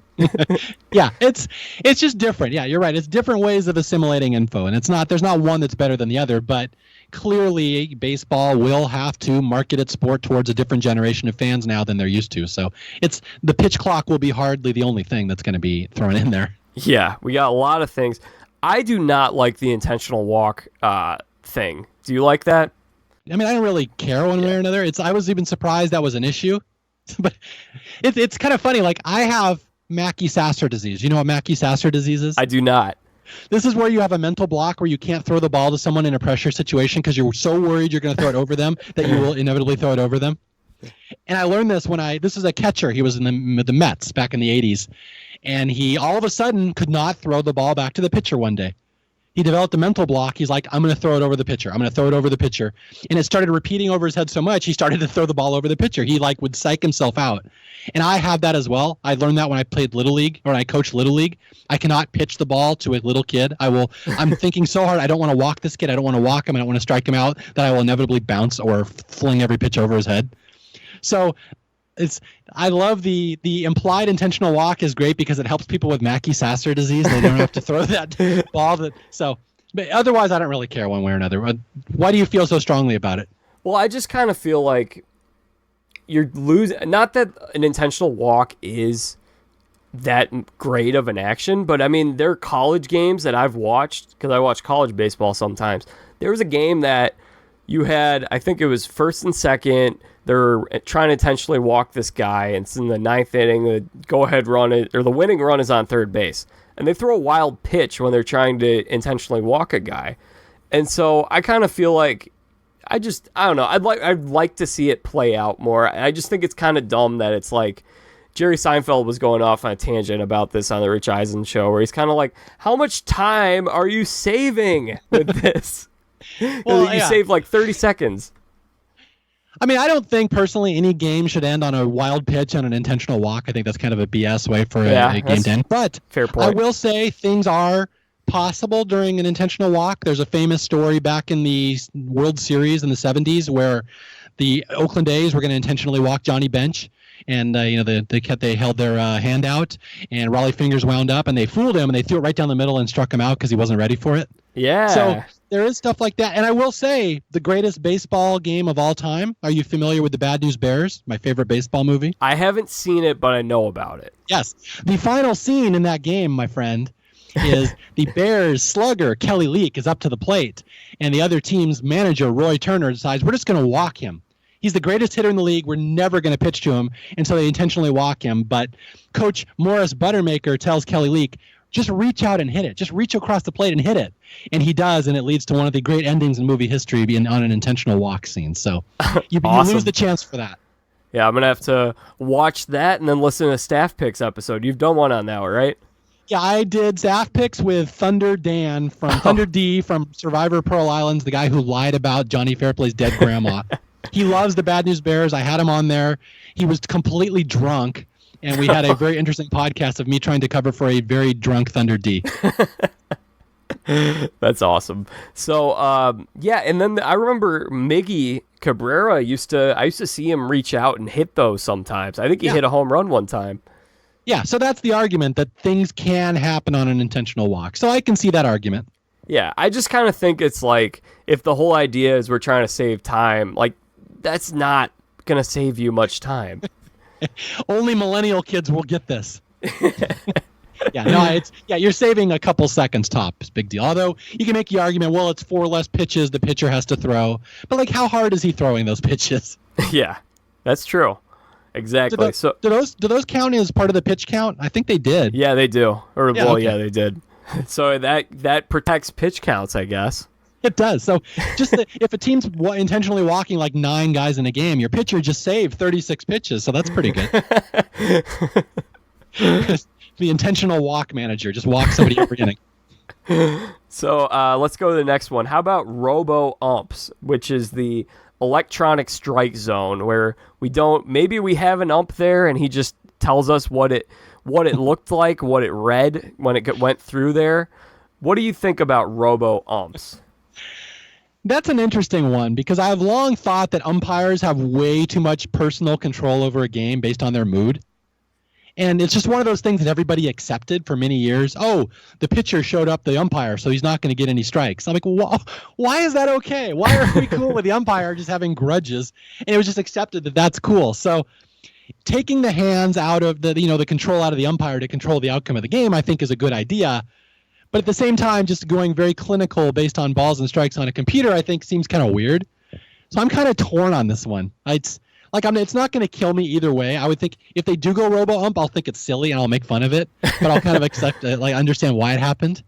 Speaker 2: Yeah, it's just different. Yeah, you're right. It's different ways of assimilating info. And there's not one that's better than the other, but clearly baseball will have to market its sport towards a different generation of fans now than they're used to. So the pitch clock will be hardly the only thing that's going to be thrown in there. Yeah,
Speaker 1: we got a lot of things. I do not like the intentional walk thing. Do you like that?
Speaker 2: I mean, I don't really care one way or another. I was even surprised that was an issue. But it's kind of funny. Like, I have Mackey-Sasser disease. You know what Mackey-Sasser disease is?
Speaker 1: I do not.
Speaker 2: This is where you have a mental block where you can't throw the ball to someone in a pressure situation because you're so worried you're going to throw it over them that you will inevitably throw it over them. And I learned this this is a catcher. He was in the Mets back in the 80s. And he all of a sudden could not throw the ball back to the pitcher one day. He developed a mental block. He's like, I'm going to throw it over the pitcher. I'm going to throw it over the pitcher. And it started repeating over his head so much, he started to throw the ball over the pitcher. He would psych himself out. And I have that as well. I learned that when I played Little League or when I coached Little League. I cannot pitch the ball to a little kid. I'm thinking so hard. I don't want to walk this kid. I don't want to walk him. I don't want to strike him out, that I will inevitably bounce or fling every pitch over his head. So I love the implied intentional walk is great because it helps people with Mackey-Sasser disease. They don't have to throw that ball. But otherwise, I don't really care one way or another. Why do you feel so strongly about it?
Speaker 1: Well, I just kind of feel like you're losing. Not that an intentional walk is that great of an action, but I mean, there are college games that I've watched because I watch college baseball sometimes. There was a game that you had, I think it was first and second. They're trying to intentionally walk this guy, and it's in the ninth inning. The go-ahead run or the winning run is on third base, and they throw a wild pitch when they're trying to intentionally walk a guy. And so I kind of feel like I don't know. I'd like to see it play out more. I just think it's kind of dumb that it's like Jerry Seinfeld was going off on a tangent about this on the Rich Eisen show, where he's kind of like, "How much time are you saving with this?" Well, you save like 30 seconds.
Speaker 2: I mean, I don't think personally any game should end on a wild pitch on an intentional walk. I think that's kind of a BS way for a game to end. But
Speaker 1: fair point.
Speaker 2: I will say things are possible during an intentional walk. There's a famous story back in the World Series in the 70s where the Oakland A's were going to intentionally walk Johnny Bench. And, they held their hand out, and Raleigh Fingers wound up, and they fooled him, and they threw it right down the middle and struck him out because he wasn't ready for it.
Speaker 1: Yeah.
Speaker 2: So there is stuff like that. And I will say, the greatest baseball game of all time. Are you familiar with the Bad News Bears? My favorite baseball movie.
Speaker 1: I haven't seen it, but I know about it.
Speaker 2: Yes. The final scene in that game, my friend, is the Bears slugger, Kelly Leak, is up to the plate. And the other team's manager, Roy Turner, decides, we're just going to walk him. He's the greatest hitter in the league. We're never going to pitch to him. And so they intentionally walk him. But Coach Morris Buttermaker tells Kelly Leak, just reach out and hit it. Just reach across the plate and hit it. And he does, and it leads to one of the great endings in movie history, being on an intentional walk scene. So you lose the chance for that.
Speaker 1: Yeah, I'm going to have to watch that and then listen to Staff Picks episode. You've done one on that, right?
Speaker 2: Yeah, I did staff picks with Thunder Dan from Thunder D from Survivor Pearl Islands, the guy who lied about Johnny Fairplay's dead grandma. He loves the Bad News Bears. I had him on there. He was completely drunk, and we had a very interesting podcast of me trying to cover for a very drunk Thunder D.
Speaker 1: That's awesome. So, and then I remember Miggy Cabrera I used to see him reach out and hit those sometimes. I think he hit a home run one time.
Speaker 2: Yeah, so that's the argument, that things can happen on an intentional walk. So I can see that argument.
Speaker 1: Yeah, I just kind of think it's like, if the whole idea is we're trying to save time, like, that's not going to save you much time.
Speaker 2: Only millennial kids will get this. You're saving a couple seconds tops. Big deal. Although you can make the argument, well, it's 4 less pitches the pitcher has to throw. But, like, how hard is he throwing those pitches?
Speaker 1: Yeah, that's true. Exactly.
Speaker 2: Do those count as part of the pitch count? I think they did.
Speaker 1: Yeah, they do. They did. So that protects pitch counts, I guess.
Speaker 2: It does. So if a team's intentionally walking like 9 guys in a game, your pitcher just saved 36 pitches. So that's pretty good. The intentional walk manager just walks somebody every inning.
Speaker 1: So let's go to the next one. How about robo umps, which is the electronic strike zone, where maybe we have an ump there and he just tells us what it looked like, what it read when it went through there. What do you think about robo umps?
Speaker 2: That's an interesting one, because I've long thought that umpires have way too much personal control over a game based on their mood. And it's just one of those things that everybody accepted for many years. Oh, the pitcher showed up the umpire, so he's not going to get any strikes. I'm like, why is that okay? Why are we cool with the umpire just having grudges? And it was just accepted that that's cool. So taking the hands out of the control out of the umpire to control the outcome of the game, I think is a good idea. But at the same time, just going very clinical based on balls and strikes on a computer, I think seems kind of weird. So I'm kind of torn on this one. It's not going to kill me either way. I would think if they do go robo-ump, I'll think it's silly and I'll make fun of it. But I'll kind of accept it, understand why it happened.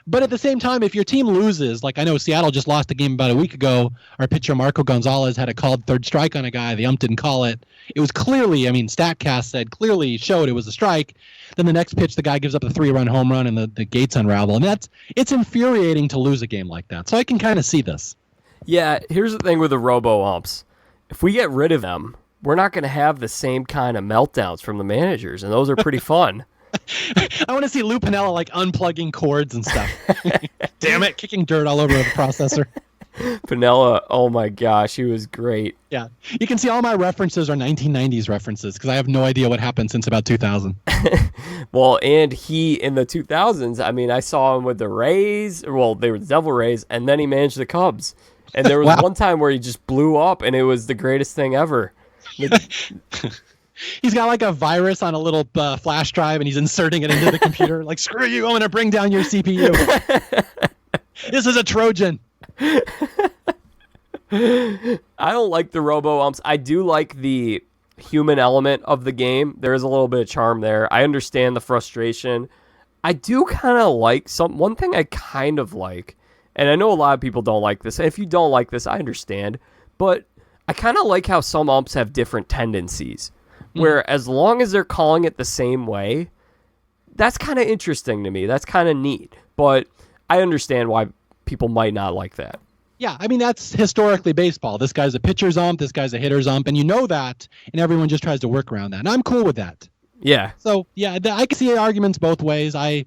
Speaker 2: But at the same time, if your team loses, like I know Seattle just lost a game about a week ago. Our pitcher, Marco Gonzalez, had a called third strike on a guy. The ump didn't call it. It was clearly, StatCast said, clearly showed it was a strike. Then the next pitch, the guy gives up a 3-run home run and the gates unravel. And it's infuriating to lose a game like that. So I can kind of see this. Yeah,
Speaker 1: here's the thing with the robo-umps. If we get rid of them, we're not going to have the same kind of meltdowns from the managers, and those are pretty fun.
Speaker 2: I want to see Lou Piniella unplugging cords and stuff. Damn it, kicking dirt all over the processor.
Speaker 1: Piniella, oh my gosh, he was great.
Speaker 2: Yeah, you can see all my references are 1990s references because I have no idea what happened since about 2000.
Speaker 1: Well, and he, in the 2000s, I saw him with the Rays. Well, they were the Devil Rays, and then he managed the Cubs. And there was one time where he just blew up, and it was the greatest thing ever.
Speaker 2: He's got a virus on a little flash drive, and he's inserting it into the computer. Screw you, I'm going to bring down your CPU. This is a Trojan.
Speaker 1: I don't like the robo-umps. I do like the human element of the game. There is a little bit of charm there. I understand the frustration. I do kind of like one thing I kind of like, and I know a lot of people don't like this. If you don't like this, I understand. But I kind of like how some umps have different tendencies. Where as long as they're calling it the same way, that's kind of interesting to me. That's kind of neat. But I understand why people might not like that.
Speaker 2: Yeah, that's historically baseball. This guy's a pitcher's ump, this guy's a hitter's ump, and you know that, and everyone just tries to work around that. And I'm cool with that.
Speaker 1: Yeah.
Speaker 2: So, yeah, I can see arguments both ways. I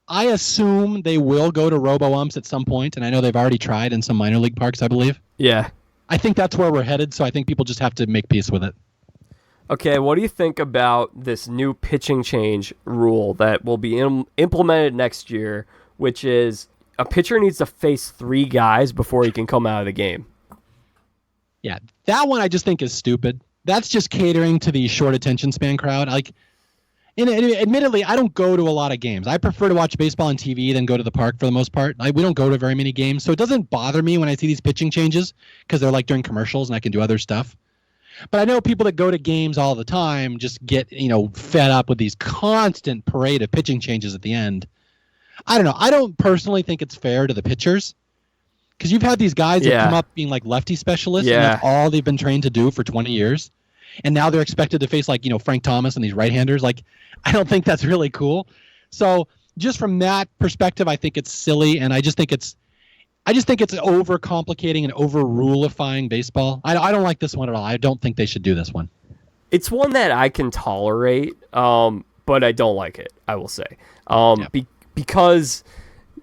Speaker 2: assume they will go to robo-umps at some point, and I know they've already tried in some minor league parks, I believe.
Speaker 1: Yeah.
Speaker 2: I think that's where we're headed, so I think people just have to make peace with it.
Speaker 1: Okay, what do you think about this new pitching change rule that will be implemented next year, which is a pitcher needs to face 3 guys before he can come out of the game.
Speaker 2: Yeah, that one I just think is stupid. That's just catering to the short attention span crowd. Like, admittedly, I don't go to a lot of games. I prefer to watch baseball on TV than go to the park for the most part. We don't go to very many games, so it doesn't bother me when I see these pitching changes because they're like during commercials and I can do other stuff. But I know people that go to games all the time just get, fed up with these constant parade of pitching changes at the end. I don't know. I don't personally think it's fair to the pitchers because you've had these guys that come up being like lefty specialists, and that's all they've been trained to do for 20 years. And now they're expected to face Frank Thomas and these right-handers. Like, I don't think that's really cool. So just from that perspective, I think it's silly, and I just think it's overcomplicating and over-rulifying baseball. I don't like this one at all. I don't think they should do this one.
Speaker 1: It's one that I can tolerate, but I don't like it, I will say. Because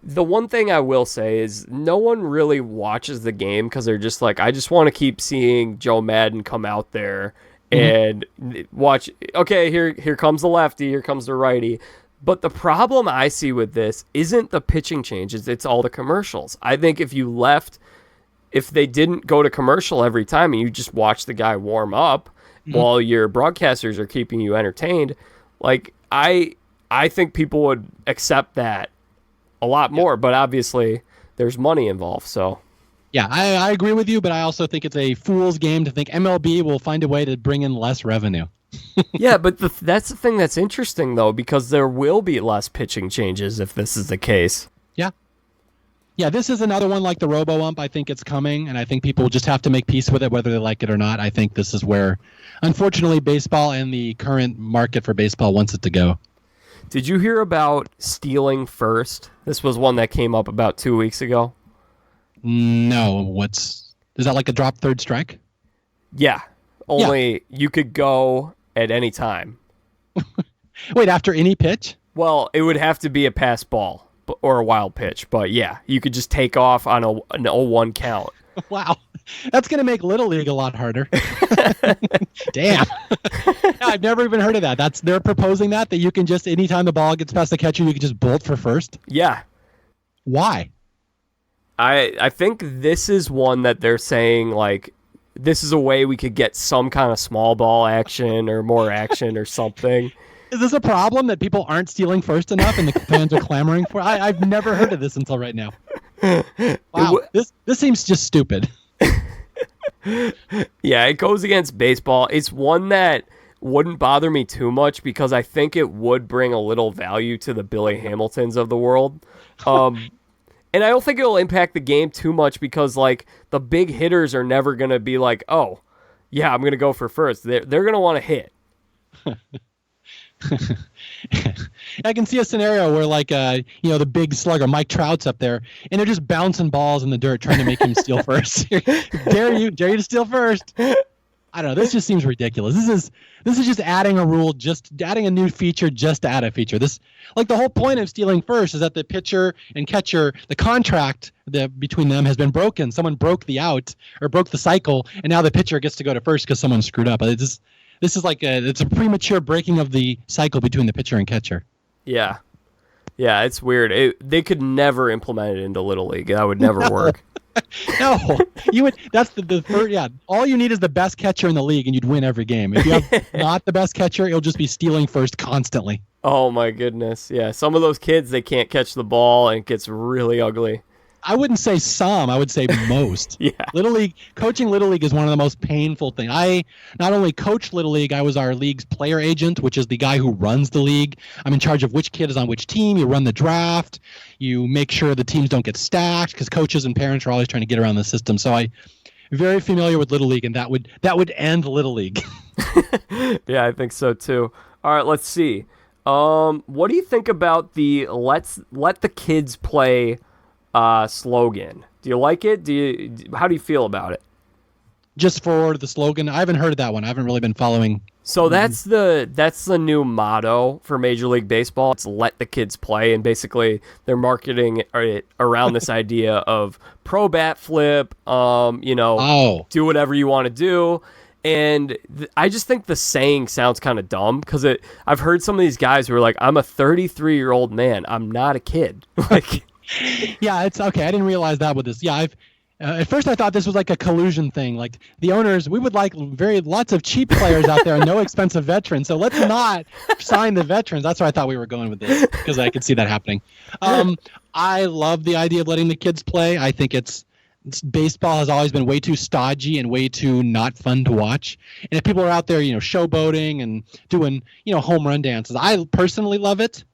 Speaker 1: the one thing I will say is no one really watches the game because they're just like, I just want to keep seeing Joe Madden come out there and watch, okay, here comes the lefty, here comes the righty. But the problem I see with this isn't the pitching changes, it's all the commercials. I think if they didn't go to commercial every time and you just watch the guy warm up while your broadcasters are keeping you entertained, like I think people would accept that a lot more, but obviously there's money involved, so.
Speaker 2: Yeah, I agree with you, but I also think it's a fool's game to think MLB will find a way to bring in less revenue.
Speaker 1: Yeah, but that's the thing that's interesting, though, because there will be less pitching changes if this is the case.
Speaker 2: Yeah. Yeah, this is another one like the robo ump. I think it's coming, and I think people will just have to make peace with it, whether they like it or not. I think this is where, unfortunately, baseball and the current market for baseball wants it to go.
Speaker 1: Did you hear about stealing first? This was one that came up about 2 weeks ago.
Speaker 2: No, is that like a drop third strike?
Speaker 1: Yeah, only you could go at any time.
Speaker 2: Wait, after any pitch?
Speaker 1: Well, it would have to be a pass ball or a wild pitch, but yeah, you could just take off on an 0-1 count.
Speaker 2: Wow, that's going to make Little League a lot harder. Damn. I've never even heard of that. They're proposing that you can just, anytime the ball gets past the catcher, you can just bolt for first?
Speaker 1: Yeah.
Speaker 2: Why?
Speaker 1: I think this is one that they're saying, like, this is a way we could get some kind of small ball action or more action or something.
Speaker 2: Is this a problem that people aren't stealing first enough and the fans are clamoring for? I've never heard of this until right now. Wow, this seems just stupid.
Speaker 1: Yeah, it goes against baseball. It's one that wouldn't bother me too much because I think it would bring a little value to the Billy Hamiltons of the world. And I don't think it'll impact the game too much because, like, the big hitters are never going to be like, oh, yeah, I'm going to go for first. They're going to want to hit.
Speaker 2: I can see a scenario where, like, the big slugger, Mike Trout's up there, and they're just bouncing balls in the dirt trying to make him steal first. Dare you to steal first. I don't know. This just seems ridiculous. This is just adding a rule, just adding a new feature just to add a feature. This, like, the whole point of stealing first is that the pitcher and catcher, the contract between them has been broken. Someone broke the out or broke the cycle, and now the pitcher gets to go to first because someone screwed up. This is like it's a premature breaking of the cycle between the pitcher and catcher.
Speaker 1: Yeah. Yeah, it's weird. They could never implement it into Little League. That would never work.
Speaker 2: No, you would. That's the third. Yeah, all you need is the best catcher in the league, and you'd win every game. If you have not the best catcher, it'll just be stealing first constantly.
Speaker 1: Oh my goodness! Yeah, some of those kids, they can't catch the ball, and it gets really ugly.
Speaker 2: I wouldn't say some. I would say most.
Speaker 1: Yeah.
Speaker 2: Coaching Little League is one of the most painful things. I not only coached Little League, I was our league's player agent, which is the guy who runs the league. I'm in charge of which kid is on which team. You run the draft. You make sure the teams don't get stacked because coaches and parents are always trying to get around the system. So I'm very familiar with Little League, and that would end Little League.
Speaker 1: Yeah, I think so too. All right, let's see. What do you think about the let the kids play slogan? Do you like it? How do you feel about it?
Speaker 2: Just for the slogan, I haven't heard of that one. I haven't really been following.
Speaker 1: So that's the new motto for Major League Baseball. It's let the kids play, and basically they're marketing it around this idea of pro bat flip. Do whatever you want to do. And I just think the saying sounds kind of dumb because I've heard some of these guys who are like, I'm a 33-year-old man. I'm not a kid. Like.
Speaker 2: Yeah, it's okay. I didn't realize that with this. Yeah, I've at first I thought this was like a collusion thing. Like the owners, we would like lots of cheap players out there and no expensive veterans. So let's not sign the veterans. That's where I thought we were going with this because I could see that happening. I love the idea of letting the kids play. I think baseball has always been way too stodgy and way too not fun to watch. And if people are out there, showboating and doing, home run dances, I personally love it.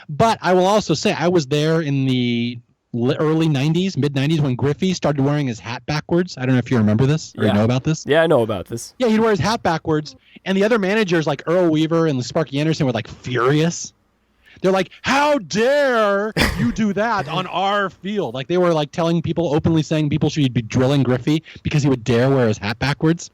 Speaker 2: But I will also say I was there in the early 90s, mid 90s, when Griffey started wearing his hat backwards. I don't know if you remember this or you know about this.
Speaker 1: Yeah, I know about this.
Speaker 2: Yeah, he'd wear his hat backwards. And the other managers like Earl Weaver and Sparky Anderson were like furious. They're like, how dare you do that on our field? Like they were like telling people, openly saying people should be drilling Griffey because he would dare wear his hat backwards.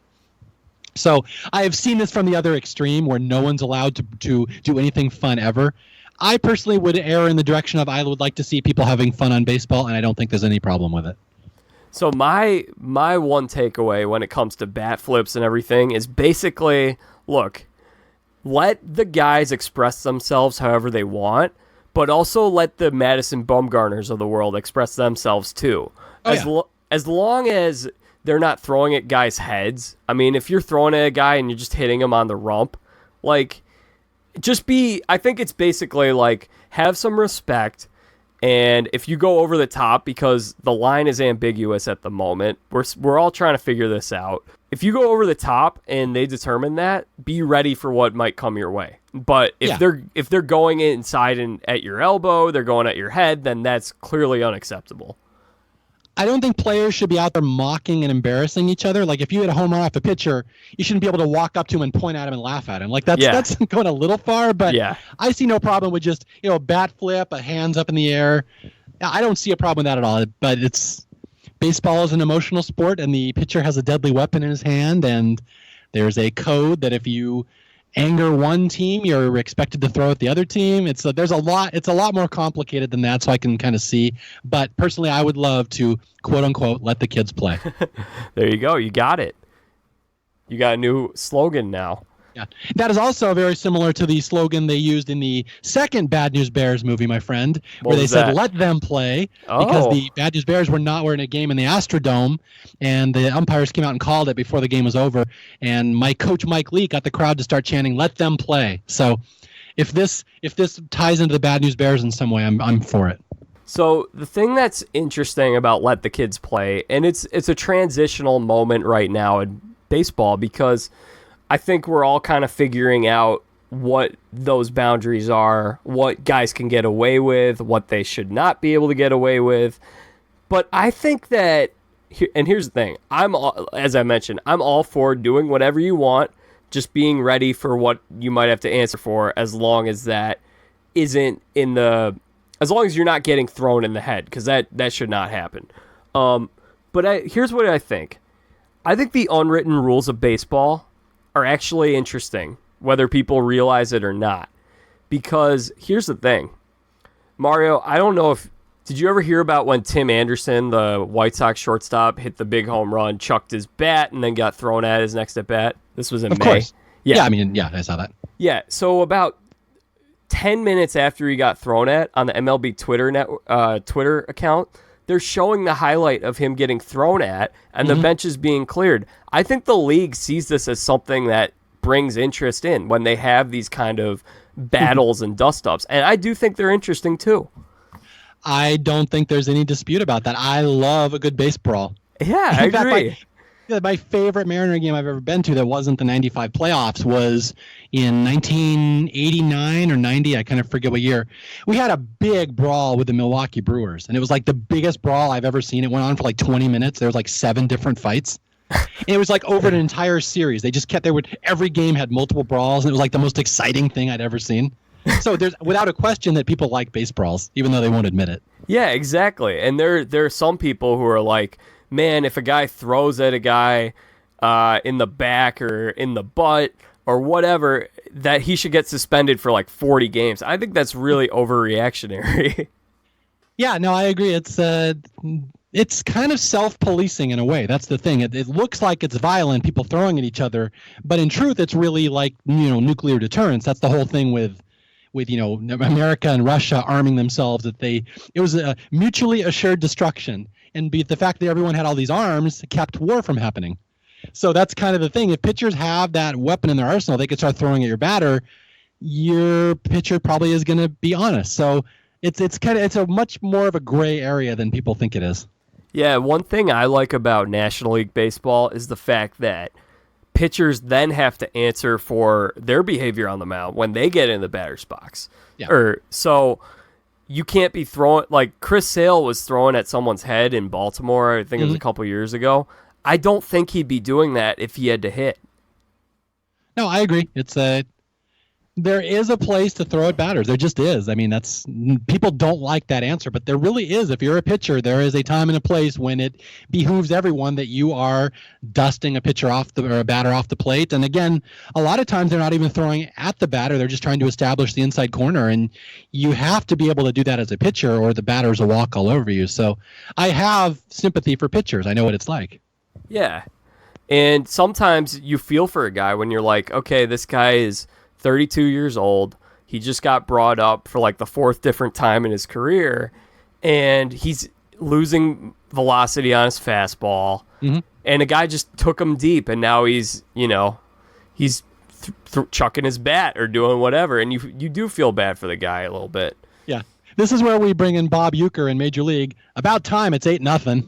Speaker 2: So I have seen this from the other extreme where no one's allowed to do anything fun ever. I personally would err in the direction of I would like to see people having fun on baseball, and I don't think there's any problem with it.
Speaker 1: So my one takeaway when it comes to bat flips and everything is basically, look, let the guys express themselves however they want, but also let the Madison Bumgarners of the world express themselves too. As long as they're not throwing at guys' heads. I mean, if you're throwing at a guy and you're just hitting him on the rump, like, I think it's basically like, have some respect, and if you go over the top, because the line is ambiguous at the moment, we're all trying to figure this out. If you go over the top and they determine that, be ready for what might come your way. But if they're going inside and at your elbow, they're going at your head, then that's clearly unacceptable.
Speaker 2: I don't think players should be out there mocking and embarrassing each other. Like if you hit a home run off a pitcher, you shouldn't be able to walk up to him and point at him and laugh at him. Like that's going a little far, but I see no problem with just, a bat flip, a hands up in the air. I don't see a problem with that at all, but baseball is an emotional sport and the pitcher has a deadly weapon in his hand, and there's a code that if you anger one team, you're expected to throw at the other team. It's a lot more complicated than that, so I can kind of see. But personally, I would love to, quote unquote, let the kids play.
Speaker 1: There you go. You got it. You got a new slogan now.
Speaker 2: Yeah, that is also very similar to the slogan they used in the second Bad News Bears movie, my friend, where they said, let them play, because the Bad News Bears were in a game in the Astrodome, and the umpires came out and called it before the game was over, and my coach Mike Lee got the crowd to start chanting, let them play. So if this ties into the Bad News Bears in some way, I'm for it.
Speaker 1: So the thing that's interesting about let the kids play, and it's a transitional moment right now in baseball, because I think we're all kind of figuring out what those boundaries are, what guys can get away with, what they should not be able to get away with. But I think that, and here's the thing, as I mentioned, I'm all for doing whatever you want, just being ready for what you might have to answer for, as long as that isn't as long as you're not getting thrown in the head, because that should not happen. But here's what I think. I think the unwritten rules of baseball are actually interesting, whether people realize it or not. Because here's the thing. Mario, I don't know did you ever hear about when Tim Anderson, the White Sox shortstop, hit the big home run, chucked his bat, and then got thrown at his next at bat? This was in May. Of course.
Speaker 2: Yeah, I saw that.
Speaker 1: Yeah, so about 10 minutes after he got thrown at on the MLB Twitter account, they're showing the highlight of him getting thrown at and the bench is being cleared. I think the league sees this as something that brings interest in when they have these kind of battles and dust-ups. And I do think they're interesting too.
Speaker 2: I don't think there's any dispute about that. I love a good base brawl.
Speaker 1: Yeah, I agree.
Speaker 2: My favorite Mariner game I've ever been to that wasn't the 95 playoffs was in 1989 or 90. I kind of forget what year. We had a big brawl with the Milwaukee Brewers, and it was like the biggest brawl I've ever seen. It went on for like 20 minutes. There was like 7 different fights. And it was like over an entire series. They just every game had multiple brawls, and it was like the most exciting thing I'd ever seen. So there's without a question that people like base brawls, even though they won't admit it.
Speaker 1: Yeah, exactly. And there are some people who are like, man, if a guy throws at a guy in the back or in the butt or whatever, that he should get suspended for like 40 games. I think that's really overreactionary.
Speaker 2: Yeah, no, I agree. It's kind of self-policing in a way. That's the thing. It looks like it's violent, people throwing at each other, but in truth, it's really like nuclear deterrence. That's the whole thing with with America and Russia arming themselves, it was a mutually assured destruction, and the fact that everyone had all these arms kept war from happening. So that's kind of the thing. If pitchers have that weapon in their arsenal, they could start throwing at your batter. Your pitcher probably is going to be honest. So it's a much more of a gray area than people think it is.
Speaker 1: Yeah, one thing I like about National League Baseball is the fact that pitchers then have to answer for their behavior on the mound when they get in the batter's box.
Speaker 2: Yeah.
Speaker 1: So you can't be throwing, like Chris Sale was throwing at someone's head in Baltimore, I think it was a couple years ago. I don't think he'd be doing that if he had to hit.
Speaker 2: No, I agree. There is a place to throw at batters. There just is. I mean, people don't like that answer, but there really is. If you're a pitcher, there is a time and a place when it behooves everyone that you are dusting a batter off the plate. And again, a lot of times they're not even throwing at the batter. They're just trying to establish the inside corner, and you have to be able to do that as a pitcher, or the batters will walk all over you. So I have sympathy for pitchers. I know what it's like.
Speaker 1: Yeah. And sometimes you feel for a guy when you're like, okay, this guy is 32 years old. He just got brought up for like the fourth different time in his career, and he's losing velocity on his fastball. Mm-hmm. And a guy just took him deep, and now he's chucking his bat or doing whatever, and you do feel bad for the guy a little bit.
Speaker 2: Yeah. This is where we bring in Bob Uecker in Major League. About time, it's 8-0.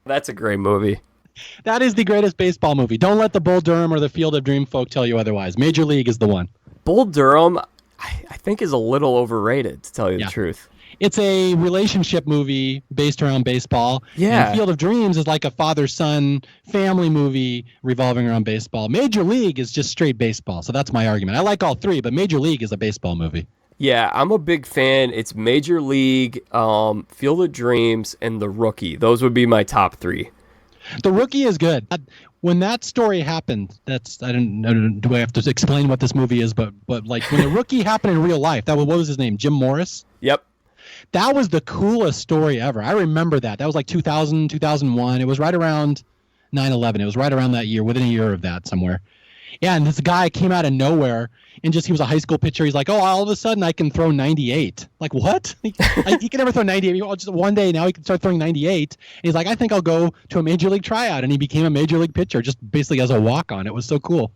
Speaker 1: That's a great movie.
Speaker 2: That is the greatest baseball movie. Don't let the Bull Durham or the Field of Dream folk tell you otherwise. Major League is the one.
Speaker 1: Bull Durham, I think, is a little overrated, to tell you the truth.
Speaker 2: It's a relationship movie based around baseball.
Speaker 1: Yeah.
Speaker 2: And Field of Dreams is like a father-son family movie revolving around baseball. Major League is just straight baseball. So that's my argument. I like all three, but Major League is a baseball movie.
Speaker 1: Yeah, I'm a big fan. It's Major League, Field of Dreams, and The Rookie. Those would be my top three.
Speaker 2: The Rookie is good. When that story happened, I don't know, do I have to explain what this movie is? But like when The Rookie happened in real life, what was his name? Jim Morris?
Speaker 1: Yep.
Speaker 2: That was the coolest story ever. I remember that. That was like 2000, 2001. It was right around 9/11. It was right around that year, within a year of that somewhere. Yeah, and this guy came out of nowhere, and he was a high school pitcher. He's like, oh, all of a sudden I can throw 98. Like, what? He can never throw 98. Just one day now he can start throwing 98. And he's like, I think I'll go to a major league tryout. And he became a major league pitcher just basically as a walk-on. It was so cool.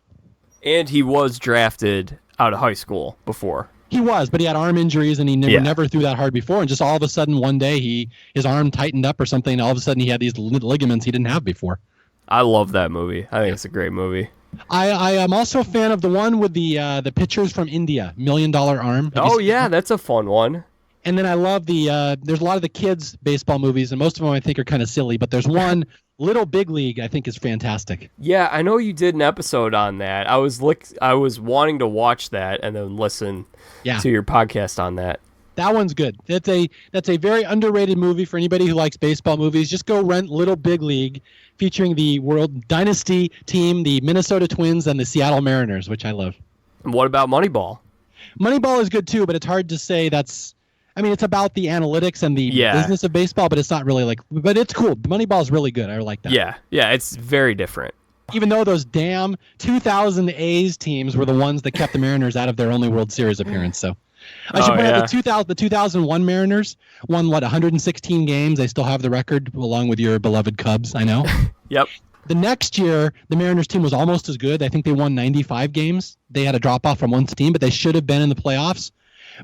Speaker 1: And he was drafted out of high school before.
Speaker 2: He was, but he had arm injuries, and he never threw that hard before. And just all of a sudden one day his arm tightened up or something, and all of a sudden he had these ligaments he didn't have before.
Speaker 1: I love that movie. I think it's a great movie.
Speaker 2: I am also a fan of the one with the pitchers from India, $1 Million Arm.
Speaker 1: Oh, yeah, that's a fun one.
Speaker 2: And then I love there's a lot of the kids' baseball movies, and most of them I think are kind of silly, but there's one, Little Big League, I think is fantastic.
Speaker 1: Yeah, I know you did an episode on that. I was wanting to watch that and then listen to your podcast on that.
Speaker 2: That one's good. That's a very underrated movie for anybody who likes baseball movies. Just go rent Little Big League, featuring the World Dynasty team, the Minnesota Twins, and the Seattle Mariners, which I love.
Speaker 1: And what about Moneyball?
Speaker 2: Moneyball is good too, but it's hard to say it's about the analytics and the business of baseball, but it's not really but it's cool. Moneyball is really good. I like that.
Speaker 1: Yeah, it's very different.
Speaker 2: Even though those damn 2000 A's teams were the ones that kept the Mariners out of their only World Series appearance, so. I should point out the 2001 Mariners won 116 games. They still have the record along with your beloved Cubs. I know.
Speaker 1: Yep.
Speaker 2: The next year, the Mariners team was almost as good. I think they won 95 games. They had a drop off from one team, but they should have been in the playoffs.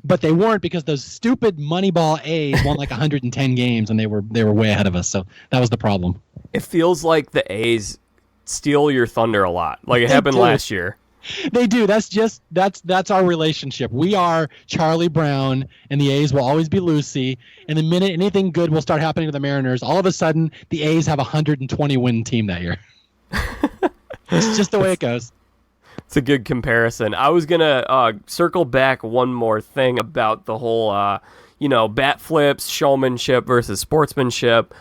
Speaker 2: But they weren't because those stupid Moneyball A's won 110 games, and they were way ahead of us. So that was the problem.
Speaker 1: It feels like the A's steal your thunder a lot, like it happened last year.
Speaker 2: They do. That's our relationship. We are Charlie Brown, and the A's will always be Lucy. And the minute anything good will start happening to the Mariners, all of a sudden the A's have a 120-win team that year. It's just the way it goes.
Speaker 1: It's a good comparison. I was gonna circle back one more thing about the whole, bat flips, showmanship versus sportsmanship.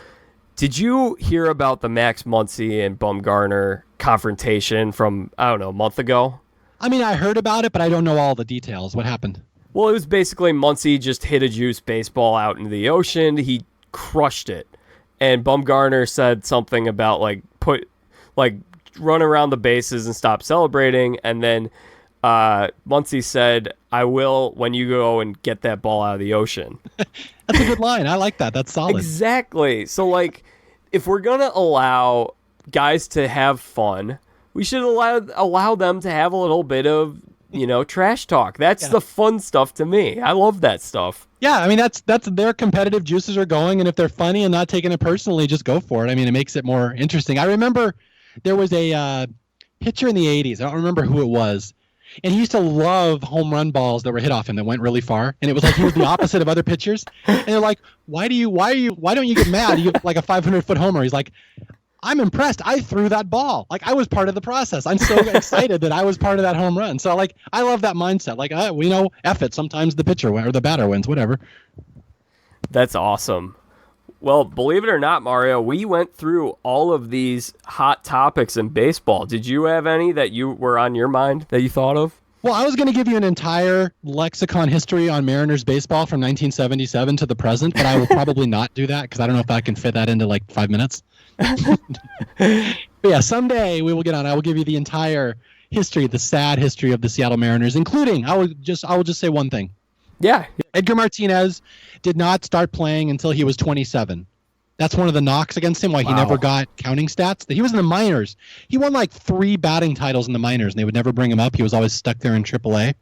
Speaker 1: Did you hear about the Max Muncy and Bumgarner confrontation from, I don't know, a month ago?
Speaker 2: I mean, I heard about it, but I don't know all the details. What happened?
Speaker 1: Well, it was basically Muncy just hit a juice baseball out into the ocean. He crushed it. And Bumgarner said something about, run around the bases and stop celebrating. And then Muncy said, "I will when you go and get that ball out of the ocean."
Speaker 2: That's a good line. I like that. That's solid.
Speaker 1: Exactly. So, like, if we're gonna allow guys to have fun, we should allow them to have a little bit of, trash talk. That's the fun stuff to me. I love that stuff.
Speaker 2: Yeah, I mean, that's their competitive juices are going, and if they're funny and not taking it personally, just go for it. I mean, it makes it more interesting. I remember there was a pitcher in the 80s. I don't remember who it was. And he used to love home run balls that were hit off him that went really far. And it was like he was the opposite of other pitchers. And they're like, why don't you get mad? You get like a 500-foot homer. He's like, I'm impressed. I threw that ball. Like, I was part of the process. I'm so excited that I was part of that home run. So, like, I love that mindset. Like, we know, F it. Sometimes the pitcher or the batter wins, whatever.
Speaker 1: That's awesome. Well, believe it or not, Mario, we went through all of these hot topics in baseball. Did you have any that you were on your mind that you thought of?
Speaker 2: Well, I was going to give you an entire lexicon history on Mariners baseball from 1977 to the present, but I will probably not do that because I don't know if I can fit that into like 5 minutes. But yeah, someday we will get on. I will give you the entire history, the sad history of the Seattle Mariners, including, I will just say one thing.
Speaker 1: Yeah.
Speaker 2: Edgar Martinez did not start playing until he was 27. That's one of the knocks against him, why he never got counting stats. He was in the minors. He won like 3 batting titles in the minors, and they would never bring him up. He was always stuck there in AAA.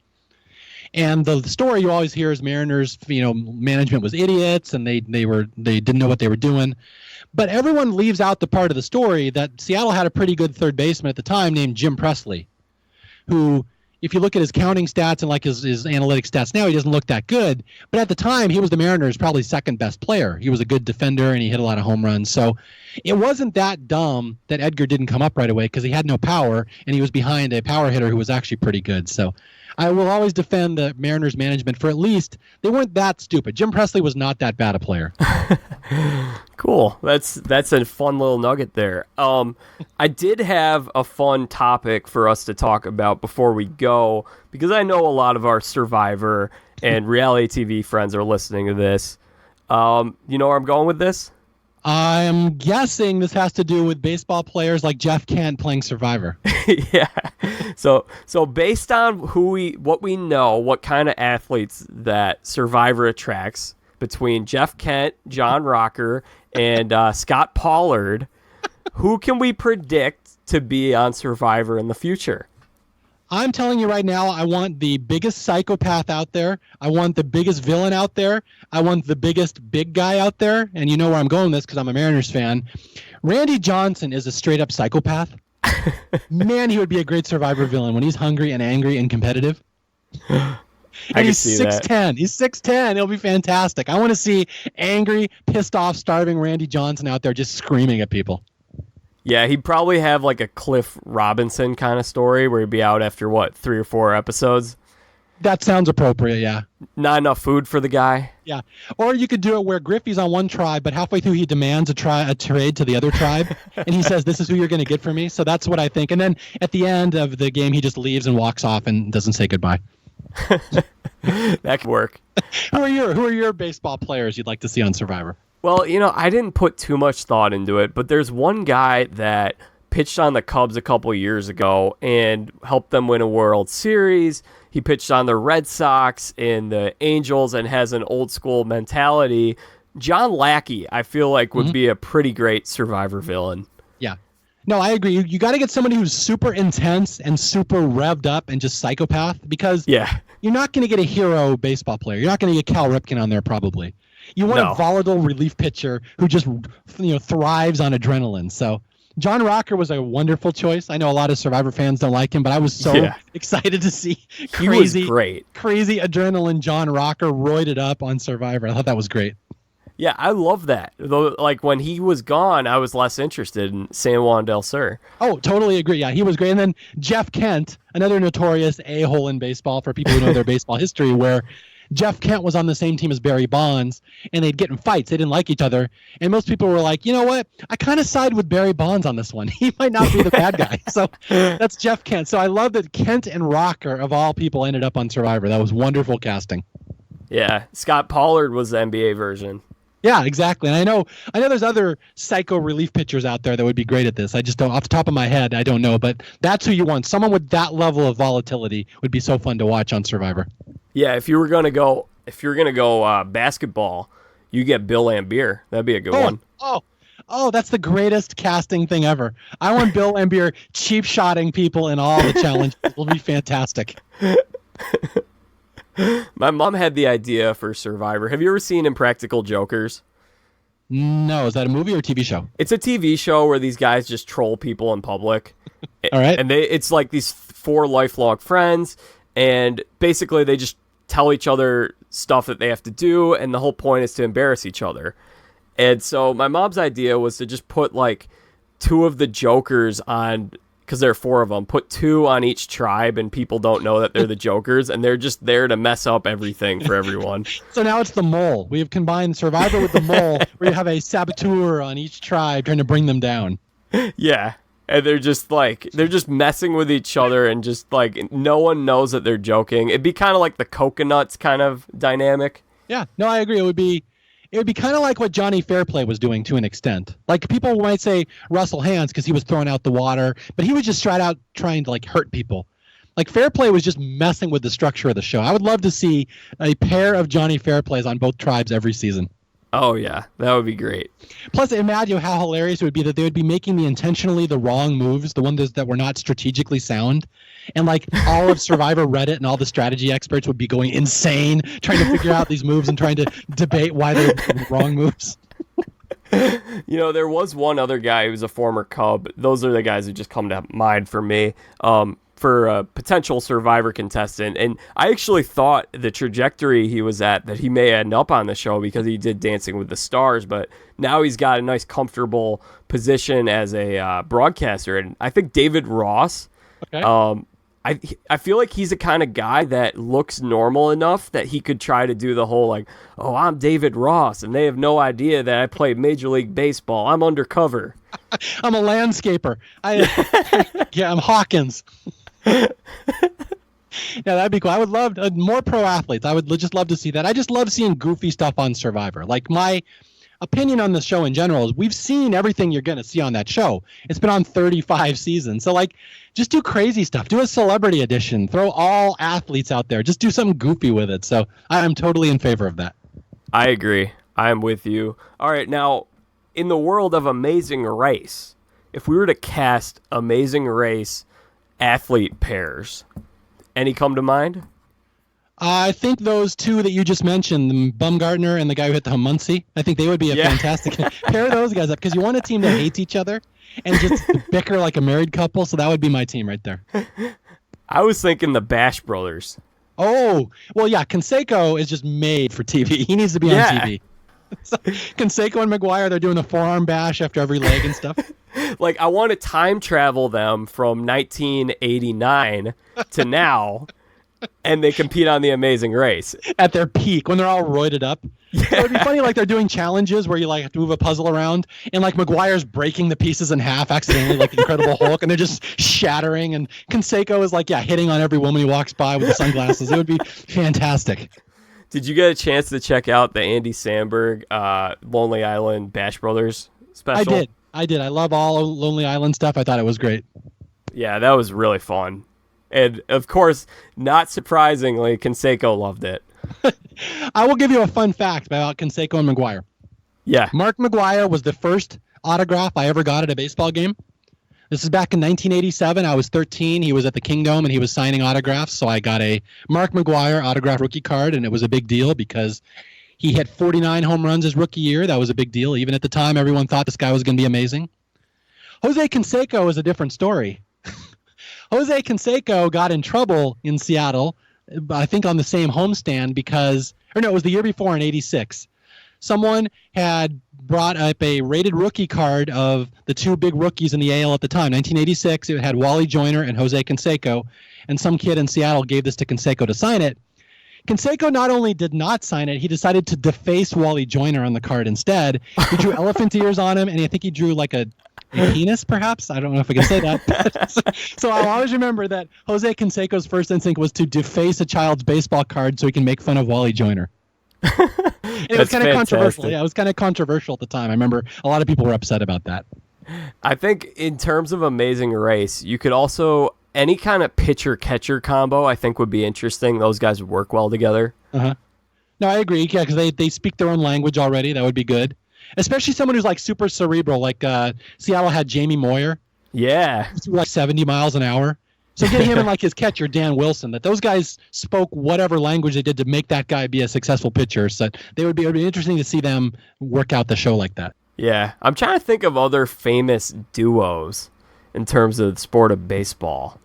Speaker 2: And the story you always hear is Mariners, management was idiots, and they didn't know what they were doing. But everyone leaves out the part of the story that Seattle had a pretty good third baseman at the time named Jim Presley, who, if you look at his counting stats and like his analytic stats now, he doesn't look that good. But at the time, he was the Mariners' probably second best player. He was a good defender, and he hit a lot of home runs. So it wasn't that dumb that Edgar didn't come up right away because he had no power, and he was behind a power hitter who was actually pretty good. So I will always defend the Mariners management for at least they weren't that stupid. Jim Presley was not that bad a player.
Speaker 1: Cool. That's a fun little nugget there. I did have a fun topic for us to talk about before we go, because I know a lot of our Survivor and reality TV friends are listening to this. You know where I'm going with this?
Speaker 2: I'm guessing this has to do with baseball players like Jeff Kent playing Survivor.
Speaker 1: Yeah. So based on what we know, what kind of athletes that Survivor attracts between Jeff Kent, John Rocker, and Scott Pollard, who can we predict to be on Survivor in the future?
Speaker 2: I'm telling you right now, I want the biggest psychopath out there. I want the biggest villain out there. I want the biggest big guy out there. And you know where I'm going with this because I'm a Mariners fan. Randy Johnson is a straight-up psychopath. Man, he would be a great Survivor villain when he's hungry and angry and competitive. And he's 6'10". He's 6'10". It'll be fantastic. I want to see angry, pissed off, starving Randy Johnson out there just screaming at people.
Speaker 1: Yeah, he'd probably have like a Cliff Robinson kind of story where he'd be out after, 3 or 4 episodes?
Speaker 2: That sounds appropriate, yeah.
Speaker 1: Not enough food for the guy?
Speaker 2: Yeah. Or you could do it where Griffey's on one tribe, but halfway through he demands a trade to the other tribe, and he says, this is who you're going to get for me. So that's what I think. And then at the end of the game, he just leaves and walks off and doesn't say goodbye.
Speaker 1: That could work.
Speaker 2: Who are your baseball players you'd like to see on Survivor?
Speaker 1: Well, I didn't put too much thought into it, but there's one guy that pitched on the Cubs a couple years ago and helped them win a World Series. He pitched on the Red Sox and the Angels and has an old school mentality. John Lackey, I feel like, would be a pretty great Survivor villain. Yeah.
Speaker 2: No, I agree. You got to get somebody who's super intense and super revved up and just psychopath, because you're not going to get a hero baseball player. You're not going to get Cal Ripken on there probably. You want a volatile relief pitcher who just thrives on adrenaline. So John Rocker was a wonderful choice. I know a lot of Survivor fans don't like him, but I was so excited to see crazy adrenaline John Rocker roided up on Survivor. I thought that was great.
Speaker 1: Yeah, I love that. Though, like, when he was gone, I was less interested in San Juan del Sur.
Speaker 2: Oh, totally agree. Yeah, he was great. And then Jeff Kent, another notorious a-hole in baseball for people who know their baseball history, where Jeff Kent was on the same team as Barry Bonds, and they'd get in fights. They didn't like each other. And most people were like, you know what? I kind of side with Barry Bonds on this one. He might not be the bad guy. So that's Jeff Kent. So I love that Kent and Rocker, of all people, ended up on Survivor. That was wonderful casting.
Speaker 1: Yeah, Scott Pollard was the NBA version.
Speaker 2: Yeah, exactly. And I know there's other psycho relief pitchers out there that would be great at this. I just don't, off the top of my head, I don't know, but that's who you want. Someone with that level of volatility would be so fun to watch on Survivor.
Speaker 1: Yeah, if you're gonna go basketball, you get Bill Lambier. That'd be a good one.
Speaker 2: Oh, that's the greatest casting thing ever. I want Bill Lambier cheap shotting people in all the challenges. It will be fantastic.
Speaker 1: My mom had the idea for Survivor. Have you ever seen Impractical Jokers?
Speaker 2: No, is that a movie or a TV show?
Speaker 1: It's a TV show where these guys just troll people in public.
Speaker 2: All right.
Speaker 1: And it's like these four lifelong friends, and basically they just tell each other stuff that they have to do, and the whole point is to embarrass each other. And so my mom's idea was to just put like two of the jokers on, because there are four of them, put two on each tribe, and people don't know that they're the jokers, and they're just there to mess up everything for everyone.
Speaker 2: So now it's the mole. We have combined Survivor with the mole, where you have a saboteur on each tribe trying to bring them down.
Speaker 1: Yeah. And they're just messing with each other, and just like no one knows that they're joking. It'd be kind of like the coconuts kind of dynamic.
Speaker 2: Yeah, no, I agree. It would be kind of like what Johnny Fairplay was doing to an extent. Like people might say Russell Hantz because he was throwing out the water, but he was just straight out trying to like hurt people. Like Fairplay was just messing with the structure of the show. I would love to see a pair of Johnny Fairplays on both tribes every season.
Speaker 1: Oh yeah, that would be great.
Speaker 2: Plus, imagine how hilarious it would be that they would be making the wrong moves, the ones that were not strategically sound. And like all of Survivor Reddit and all the strategy experts would be going insane trying to figure out these moves and trying to debate why they're wrong moves.
Speaker 1: You know, there was one other guy who was a former Cub. Those are the guys who just come to mind for me. For a potential Survivor contestant. And I actually thought the trajectory he was at, that he may end up on the show because he did Dancing with the Stars, but now he's got a nice comfortable position as a broadcaster. And I think David Ross,
Speaker 2: Okay.
Speaker 1: I feel like he's the kind of guy that looks normal enough that he could try to do the whole like, oh, I'm David Ross, and they have no idea that I play Major League Baseball. I'm undercover.
Speaker 2: I'm a landscaper. I'm Hawkins. Yeah, that'd be cool. I would love more pro athletes. I would just love to see that. I just love seeing goofy stuff on Survivor. Like my opinion on the show in general is we've seen everything you're going to see on that show. It's been on 35 seasons. So like just do crazy stuff. Do a celebrity edition. Throw all athletes out there. Just do something goofy with it. So I'm totally in favor of that.
Speaker 1: I agree. I'm with you. All right, now in the world of Amazing Race, if we were to cast Amazing Race athlete pairs, any come to mind?
Speaker 2: I think those two that you just mentioned, the Bumgarner and the guy who hit the Muncie, I think they would be a fantastic pair of those guys up, because you want a team that hates each other and just bicker like a married couple. So that would be my team right there.
Speaker 1: I was thinking the Bash Brothers.
Speaker 2: Oh, well, yeah, Canseco is just made for TV. He needs to be on TV. So, Canseco and McGuire, they're doing the forearm bash after every leg and stuff.
Speaker 1: Like, I want to time travel them from 1989 to now, and they compete on the Amazing Race.
Speaker 2: At their peak, when they're all roided up.
Speaker 1: Yeah.
Speaker 2: So it'd be funny, like, they're doing challenges where you, like, have to move a puzzle around, and, like, McGuire's breaking the pieces in half accidentally, like the Incredible Hulk, and they're just shattering, and Canseco is, like, hitting on every woman he walks by with the sunglasses. It would be fantastic.
Speaker 1: Did you get a chance to check out the Andy Samberg Lonely Island Bash Brothers special?
Speaker 2: I did. I love all Lonely Island stuff. I thought it was great.
Speaker 1: Yeah, that was really fun. And, of course, not surprisingly, Canseco loved it.
Speaker 2: I will give you a fun fact about Canseco and McGuire.
Speaker 1: Yeah.
Speaker 2: Mark McGuire was the first autograph I ever got at a baseball game. This is back in 1987. I was 13. He was at the Kingdome, and he was signing autographs. So I got a Mark McGuire autograph rookie card, and it was a big deal because he hit 49 home runs his rookie year. That was a big deal. Even at the time, everyone thought this guy was going to be amazing. Jose Canseco is a different story. Jose Canseco got in trouble in Seattle, I think on the same homestand it was the year before in 86. Someone had brought up a rated rookie card of the two big rookies in the AL at the time. 1986, it had Wally Joyner and Jose Canseco, and some kid in Seattle gave this to Canseco to sign it. Canseco not only did not sign it, he decided to deface Wally Joyner on the card instead. He drew elephant ears on him, and I think he drew like a penis, perhaps? I don't know if I can say that. So I'll always remember that Jose Canseco's first instinct was to deface a child's baseball card so he can make fun of Wally Joyner. It was kind of controversial. Yeah, it was kind of controversial at the time. I remember a lot of people were upset about that.
Speaker 1: I think in terms of Amazing Race, you could also, any kind of pitcher-catcher combo I think would be interesting. Those guys would work well together.
Speaker 2: Uh-huh. No, I agree. Yeah, because they speak their own language already. That would be good. Especially someone who's like super cerebral, like Seattle had Jamie Moyer.
Speaker 1: Yeah.
Speaker 2: Like 70 miles an hour. So get him and like his catcher, Dan Wilson, that those guys spoke whatever language they did to make that guy be a successful pitcher. So it would be interesting to see them work out the show like that.
Speaker 1: Yeah. I'm trying to think of other famous duos in terms of the sport of baseball.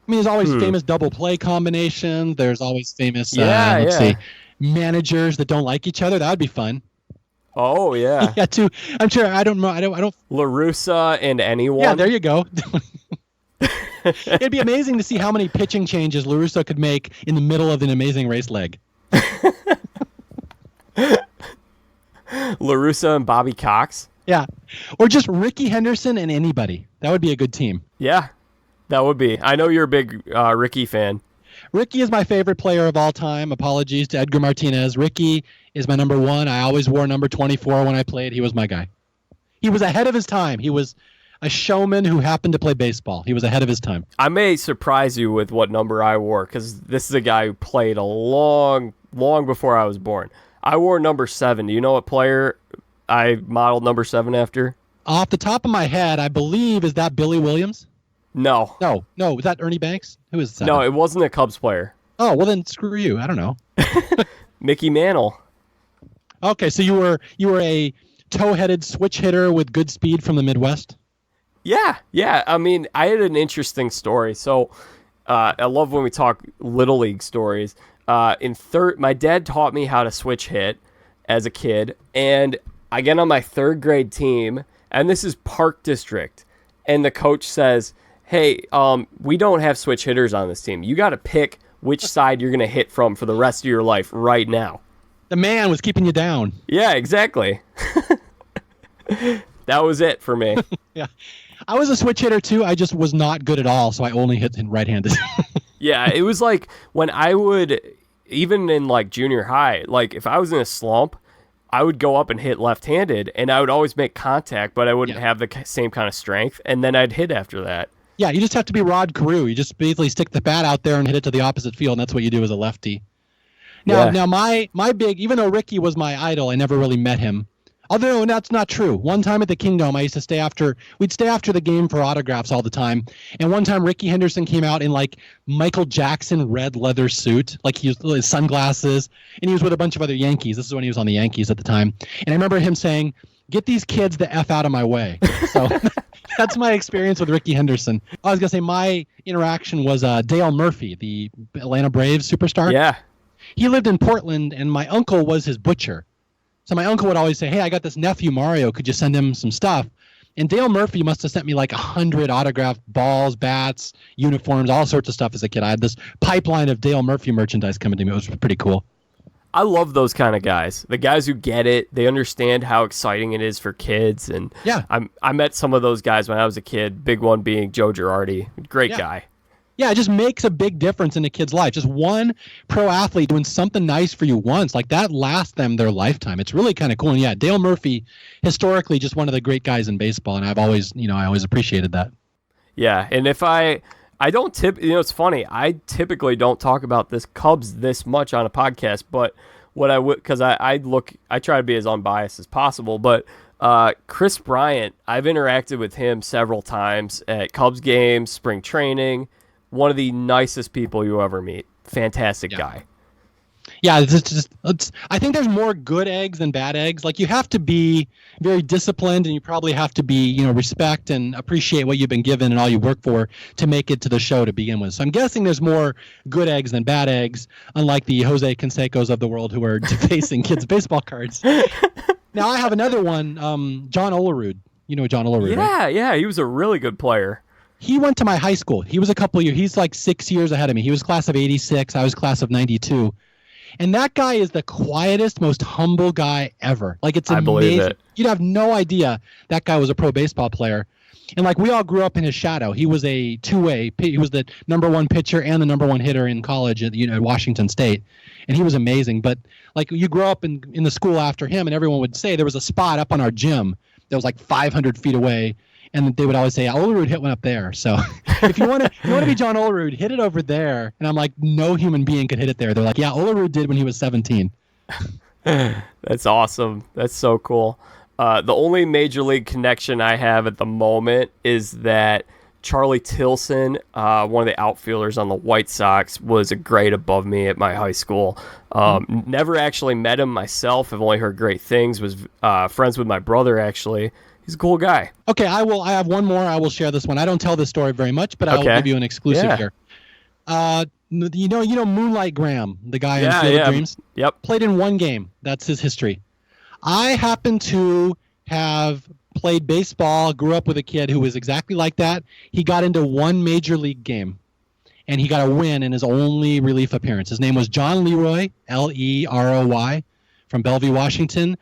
Speaker 2: I mean, there's always famous double play combinations. There's always famous let's see, managers that don't like each other. That would be fun.
Speaker 1: Oh, yeah.
Speaker 2: Yeah, too. I'm sure. I don't know. I don't.
Speaker 1: La Russa and anyone.
Speaker 2: Yeah, there you go. It'd be amazing to see how many pitching changes La Russa could make in the middle of an Amazing Race leg.
Speaker 1: La Russa and Bobby Cox.
Speaker 2: Yeah. Or just Ricky Henderson and anybody. That would be a good team.
Speaker 1: Yeah, that would be. I know you're a big Ricky fan.
Speaker 2: Ricky is my favorite player of all time. Apologies to Edgar Martinez. Ricky is my number one. I always wore number 24 when I played. He was my guy. He was ahead of his time. He was a showman who happened to play baseball. He was ahead of his time.
Speaker 1: I may surprise you with what number I wore, because this is a guy who played a long before I was born. I wore number 7. Do you know what player I modeled number 7 after?
Speaker 2: Off the top of my head, I believe, is that Billy Williams?
Speaker 1: No.
Speaker 2: No. Was that Ernie Banks? Who is that?
Speaker 1: No, it wasn't a Cubs player.
Speaker 2: Oh, well then screw you. I don't know.
Speaker 1: Mickey Mantle.
Speaker 2: Okay, so you were a toe-headed switch hitter with good speed from the Midwest?
Speaker 1: Yeah. I mean, I had an interesting story. So I love when we talk Little League stories. My dad taught me how to switch hit as a kid, and I get on my 3rd grade team, and this is Park District, and the coach says, hey, we don't have switch hitters on this team. You got to pick which side you're going to hit from for the rest of your life right now.
Speaker 2: The man was keeping you down.
Speaker 1: Yeah, exactly. That was it for me.
Speaker 2: Yeah. I was a switch hitter too. I just was not good at all, so I only hit right-handed.
Speaker 1: Yeah, it was like when I would, even in like junior high, like if I was in a slump, I would go up and hit left-handed, and I would always make contact, but I wouldn't have the same kind of strength, and then I'd hit after that.
Speaker 2: Yeah, you just have to be Rod Carew. You just basically stick the bat out there and hit it to the opposite field, and that's what you do as a lefty. Now my big, even though Ricky was my idol, I never really met him. Although that's not true. One time at the Kingdom, I used to we'd stay after the game for autographs all the time. And one time Ricky Henderson came out in like Michael Jackson red leather suit, like he was his sunglasses, and he was with a bunch of other Yankees. This is when he was on the Yankees at the time. And I remember him saying, "Get these kids the F out of my way." So that's my experience with Ricky Henderson. I was going to say my interaction was Dale Murphy, the Atlanta Braves superstar.
Speaker 1: Yeah.
Speaker 2: He lived in Portland, and my uncle was his butcher. So my uncle would always say, hey, I got this nephew, Mario. Could you send him some stuff? And Dale Murphy must have sent me like 100 autographed balls, bats, uniforms, all sorts of stuff as a kid. I had this pipeline of Dale Murphy merchandise coming to me. It was pretty cool.
Speaker 1: I love those kind of guys. The guys who get it, they understand how exciting it is for kids. And
Speaker 2: yeah,
Speaker 1: I met some of those guys when I was a kid, big one being Joe Girardi. Great guy.
Speaker 2: Yeah, it just makes a big difference in a kid's life. Just one pro athlete doing something nice for you once, like that lasts them their lifetime. It's really kind of cool. And yeah, Dale Murphy, historically, just one of the great guys in baseball, and I always appreciated that. Yeah, and if I don't it's funny, I typically don't talk about this Cubs this much on a podcast, but what I would, because I try to be as unbiased as possible, but Chris Bryant, I've interacted with him several times at Cubs games, spring training. One of the nicest people you ever meet. Fantastic guy. Yeah, I think there's more good eggs than bad eggs. Like, you have to be very disciplined, and you probably have to be, respect and appreciate what you've been given and all you work for to make it to the show to begin with. So I'm guessing there's more good eggs than bad eggs, unlike the Jose Cansecos of the world who are defacing kids' baseball cards. Now I have another one, John Olerud. You know John Olerud, right?
Speaker 1: Yeah, he was a really good player.
Speaker 2: He went to my high school. He was a couple of years. He's like 6 years ahead of me. He was class of 86. I was class of 92. And that guy is the quietest, most humble guy ever. Like, it's amazing. I believe it. You'd have no idea that guy was a pro baseball player. And like we all grew up in his shadow. He was a two-way. He was the number one pitcher and the number one hitter in college at Washington State, and he was amazing. But like you grow up in the school after him, and everyone would say there was a spot up on our gym that was like 500 feet away, and they would always say Olerud hit one up there. So if you want to be John Olerud, hit it over there. And I'm like, no human being could hit it there. They're like, yeah, Olerud did when he was 17.
Speaker 1: That's awesome. That's so cool. The only major league connection I have at the moment is that Charlie Tilson, one of the outfielders on the White Sox, was a grade above me at my high school. Never actually met him myself. I've only heard great things. Was friends with my brother, actually. He's a cool guy.
Speaker 2: Okay, I have one more. I will share this one. I don't tell this story very much, but I will give you an exclusive here. You know Moonlight Graham, the guy in Field of Dreams?
Speaker 1: Yep.
Speaker 2: Played in one game. That's his history. I happen to have played baseball, grew up with a kid who was exactly like that. He got into one major league game, and he got a win in his only relief appearance. His name was John Leroy, Leroy, from Bellevue, Washington.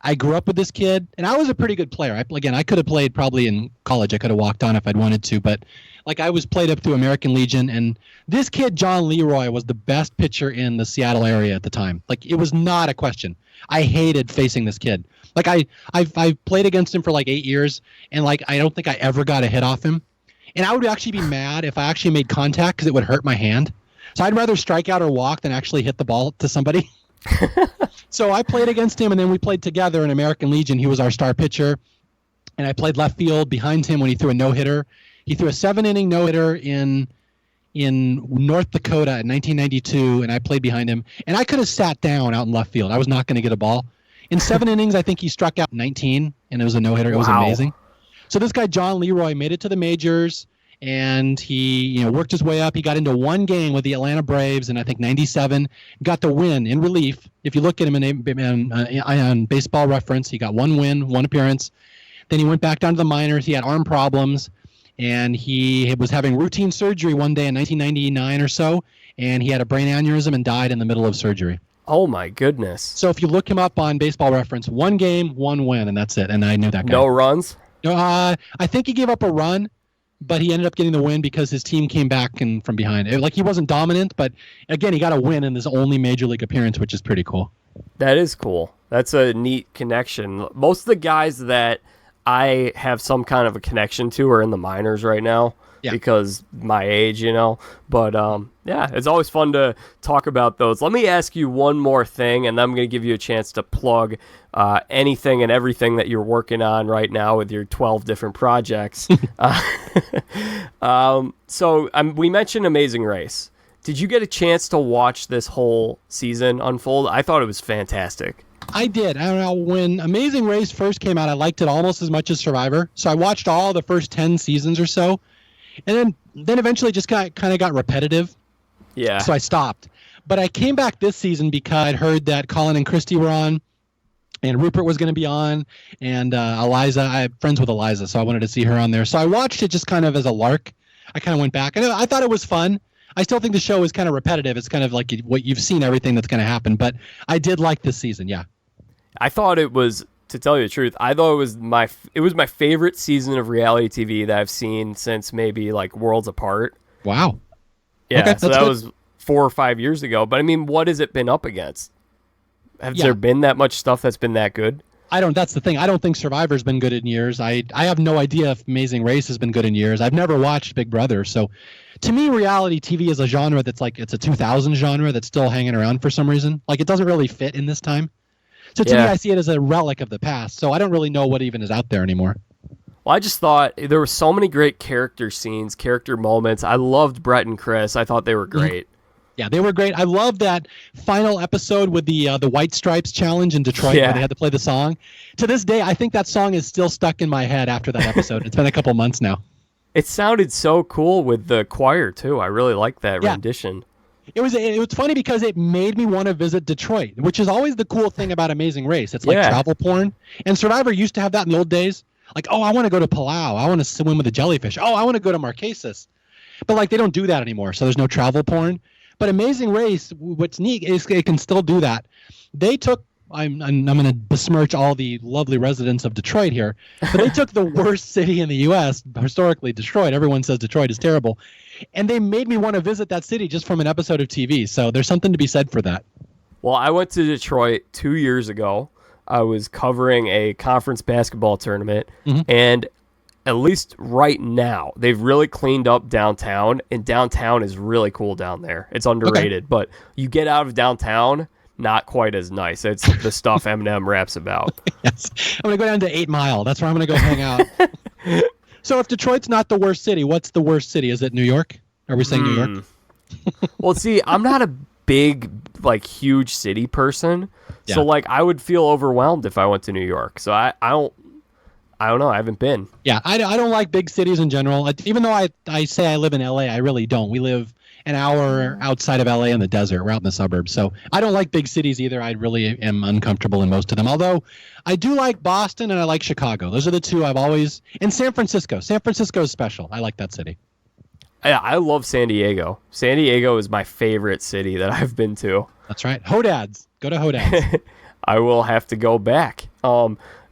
Speaker 2: I grew up with this kid, and I was a pretty good player. I could have played probably in college. I could have walked on if I'd wanted to, but like I was played up through American Legion, and this kid, John Leroy, was the best pitcher in the Seattle area at the time. Like it was not a question. I hated facing this kid. Like I played against him for like 8 years, and like I don't think I ever got a hit off him. And I would actually be mad if I actually made contact because it would hurt my hand. So I'd rather strike out or walk than actually hit the ball to somebody. So I played against him, and then we played together in American Legion. He was our star pitcher, and I played left field behind him when he threw a no-hitter. He threw a 7-inning no-hitter in North Dakota in 1992, and I played behind him. And I could have sat down out in left field. I was not going to get a ball. In 7 innings, I think he struck out 19, and it was a no-hitter. It was amazing. So this guy, John Leroy, made it to the majors, and he worked his way up. He got into one game with the Atlanta Braves in, I think, 97, got the win in relief. If you look at him on Baseball Reference, he got one win, one appearance. Then he went back down to the minors. He had arm problems, and he was having routine surgery one day in 1999 or so, and he had a brain aneurysm and died in the middle of surgery.
Speaker 1: Oh, my goodness.
Speaker 2: So if you look him up on Baseball Reference, one game, one win, and that's it. And I knew that guy.
Speaker 1: No runs?
Speaker 2: I think he gave up a run, but he ended up getting the win because his team came back from behind. He wasn't dominant, but again, he got a win in his only major league appearance, which is pretty cool.
Speaker 1: That is cool. That's a neat connection. Most of the guys that I have some kind of a connection to are in the minors right now. Yeah. Because my age, But, it's always fun to talk about those. Let me ask you one more thing, and then I'm going to give you a chance to plug anything and everything that you're working on right now with your 12 different projects. We mentioned Amazing Race. Did you get a chance to watch this whole season unfold? I thought it was fantastic.
Speaker 2: I did. I don't know. When Amazing Race first came out, I liked it almost as much as Survivor. So I watched all the first 10 seasons or so. And then eventually just kind of got repetitive. Yeah. So I stopped. But I came back this season because I'd heard that Colin and Christy were on, and Rupert was going to be on, and Eliza. I have friends with Eliza, so I wanted to see her on there. So I watched it just kind of as a lark. I kind of went back. And I thought it was fun. I still think the show is kind of repetitive. It's kind of like what you've seen, everything that's going to happen. But I did like this season, yeah.
Speaker 1: I thought it was... To tell you the truth, I thought it was my favorite season of reality TV that I've seen since maybe like Worlds Apart.
Speaker 2: Wow.
Speaker 1: Yeah, okay, so that was 4 or 5 years ago. But I mean, what has it been up against? Has there been that much stuff that's been that good?
Speaker 2: That's the thing. I don't think Survivor's been good in years. I have no idea if Amazing Race has been good in years. I've never watched Big Brother. So to me, reality TV is a genre that's like, it's a 2000 genre that's still hanging around for some reason. Like it doesn't really fit in this time. So to me, I see it as a relic of the past. So I don't really know what even is out there anymore.
Speaker 1: Well, I just thought there were so many great character scenes, character moments. I loved Brett and Chris. I thought they were great.
Speaker 2: Yeah, they were great. I love that final episode with the White Stripes challenge in Detroit where they had to play the song. To this day, I think that song is still stuck in my head after that episode. It's been a couple months now.
Speaker 1: It sounded so cool with the choir, too. I really liked that rendition.
Speaker 2: It was funny because it made me want to visit Detroit, which is always the cool thing about Amazing Race. It's like travel porn. And Survivor used to have that in the old days. Like, oh, I want to go to Palau. I want to swim with the jellyfish. Oh, I want to go to Marquesas. But like they don't do that anymore, so there's no travel porn. But Amazing Race, what's neat is it can still do that. They took I'm going to besmirch all the lovely residents of Detroit here, but they took the worst city in the U.S., historically Detroit. Everyone says Detroit is terrible. And they made me want to visit that city just from an episode of TV. So there's something to be said for that.
Speaker 1: Well, I went to Detroit 2 years ago. I was covering a conference basketball tournament, and at least right now, they've really cleaned up downtown, and downtown is really cool down there. It's underrated, but you get out of downtown, not quite as nice. It's the stuff Eminem raps about.
Speaker 2: Yes. I'm going to go down to 8 Mile. That's where I'm going to go hang out. So if Detroit's not the worst city, what's the worst city? Is it New York? Are we saying New York?
Speaker 1: Well, see, I'm not a big, huge city person. Yeah. So, I would feel overwhelmed if I went to New York. So I don't know. I haven't been.
Speaker 2: Yeah, I don't like big cities in general. Even though I say I live in L.A., I really don't. We live an hour outside of L.A. in the desert. We're out in the suburbs. So I don't like big cities either. I really am uncomfortable in most of them. Although I do like Boston and I like Chicago. Those are the two I've always... And San Francisco. San Francisco is special. I like that city.
Speaker 1: Yeah, I love San Diego. San Diego is my favorite city that I've been to.
Speaker 2: That's right. Hodads. Go to Hodads.
Speaker 1: I will have to go back.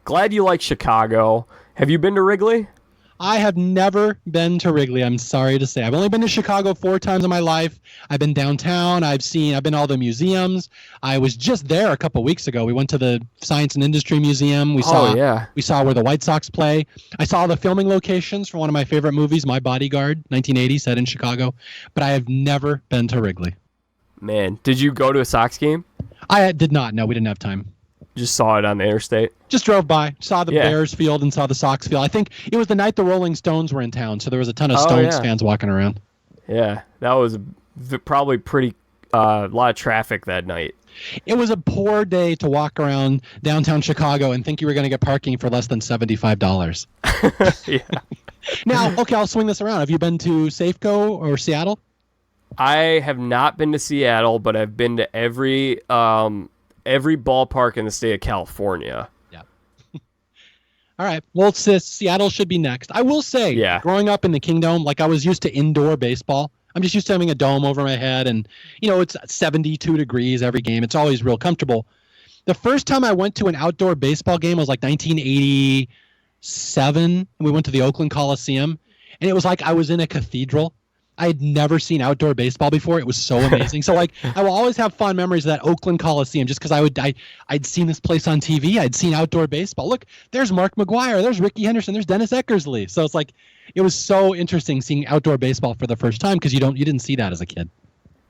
Speaker 1: Glad you like Chicago. Have you been to Wrigley?
Speaker 2: I have never been to Wrigley. I'm sorry to say. I've only been to Chicago 4 times in my life. I've been downtown. I've been to all the museums. I was just there a couple weeks ago. We went to the Science and Industry Museum. We saw where the White Sox play. I saw the filming locations for one of my favorite movies, My Bodyguard, 1980, set in Chicago. But I have never been to Wrigley.
Speaker 1: Man, did you go to a Sox game?
Speaker 2: I did not. No, we didn't have time.
Speaker 1: Just saw it on the interstate?
Speaker 2: Just drove by, saw the Bears field and saw the Sox field. I think it was the night the Rolling Stones were in town, so there was a ton of Stones fans walking around.
Speaker 1: Yeah, that was probably pretty a lot of traffic that night.
Speaker 2: It was a poor day to walk around downtown Chicago and think you were going to get parking for less than $75.
Speaker 1: Yeah.
Speaker 2: Now, okay, I'll swing this around. Have you been to Safeco or Seattle?
Speaker 1: I have not been to Seattle, but I've been to every ballpark in the state of California.
Speaker 2: Yeah. All right. Well, Seattle should be next. I will say, growing up in the Kingdom, I was used to indoor baseball. I'm just used to having a dome over my head, and it's 72 degrees every game. It's always real comfortable. The first time I went to an outdoor baseball game was 1987, and we went to the Oakland Coliseum, and it was like I was in a cathedral. I had never seen outdoor baseball before. It was so amazing. So I will always have fond memories of that Oakland Coliseum just because I'd seen this place on TV. I'd seen outdoor baseball. Look, there's Mark McGwire. There's Ricky Henderson. There's Dennis Eckersley. So it was so interesting seeing outdoor baseball for the first time because you didn't see that as a kid.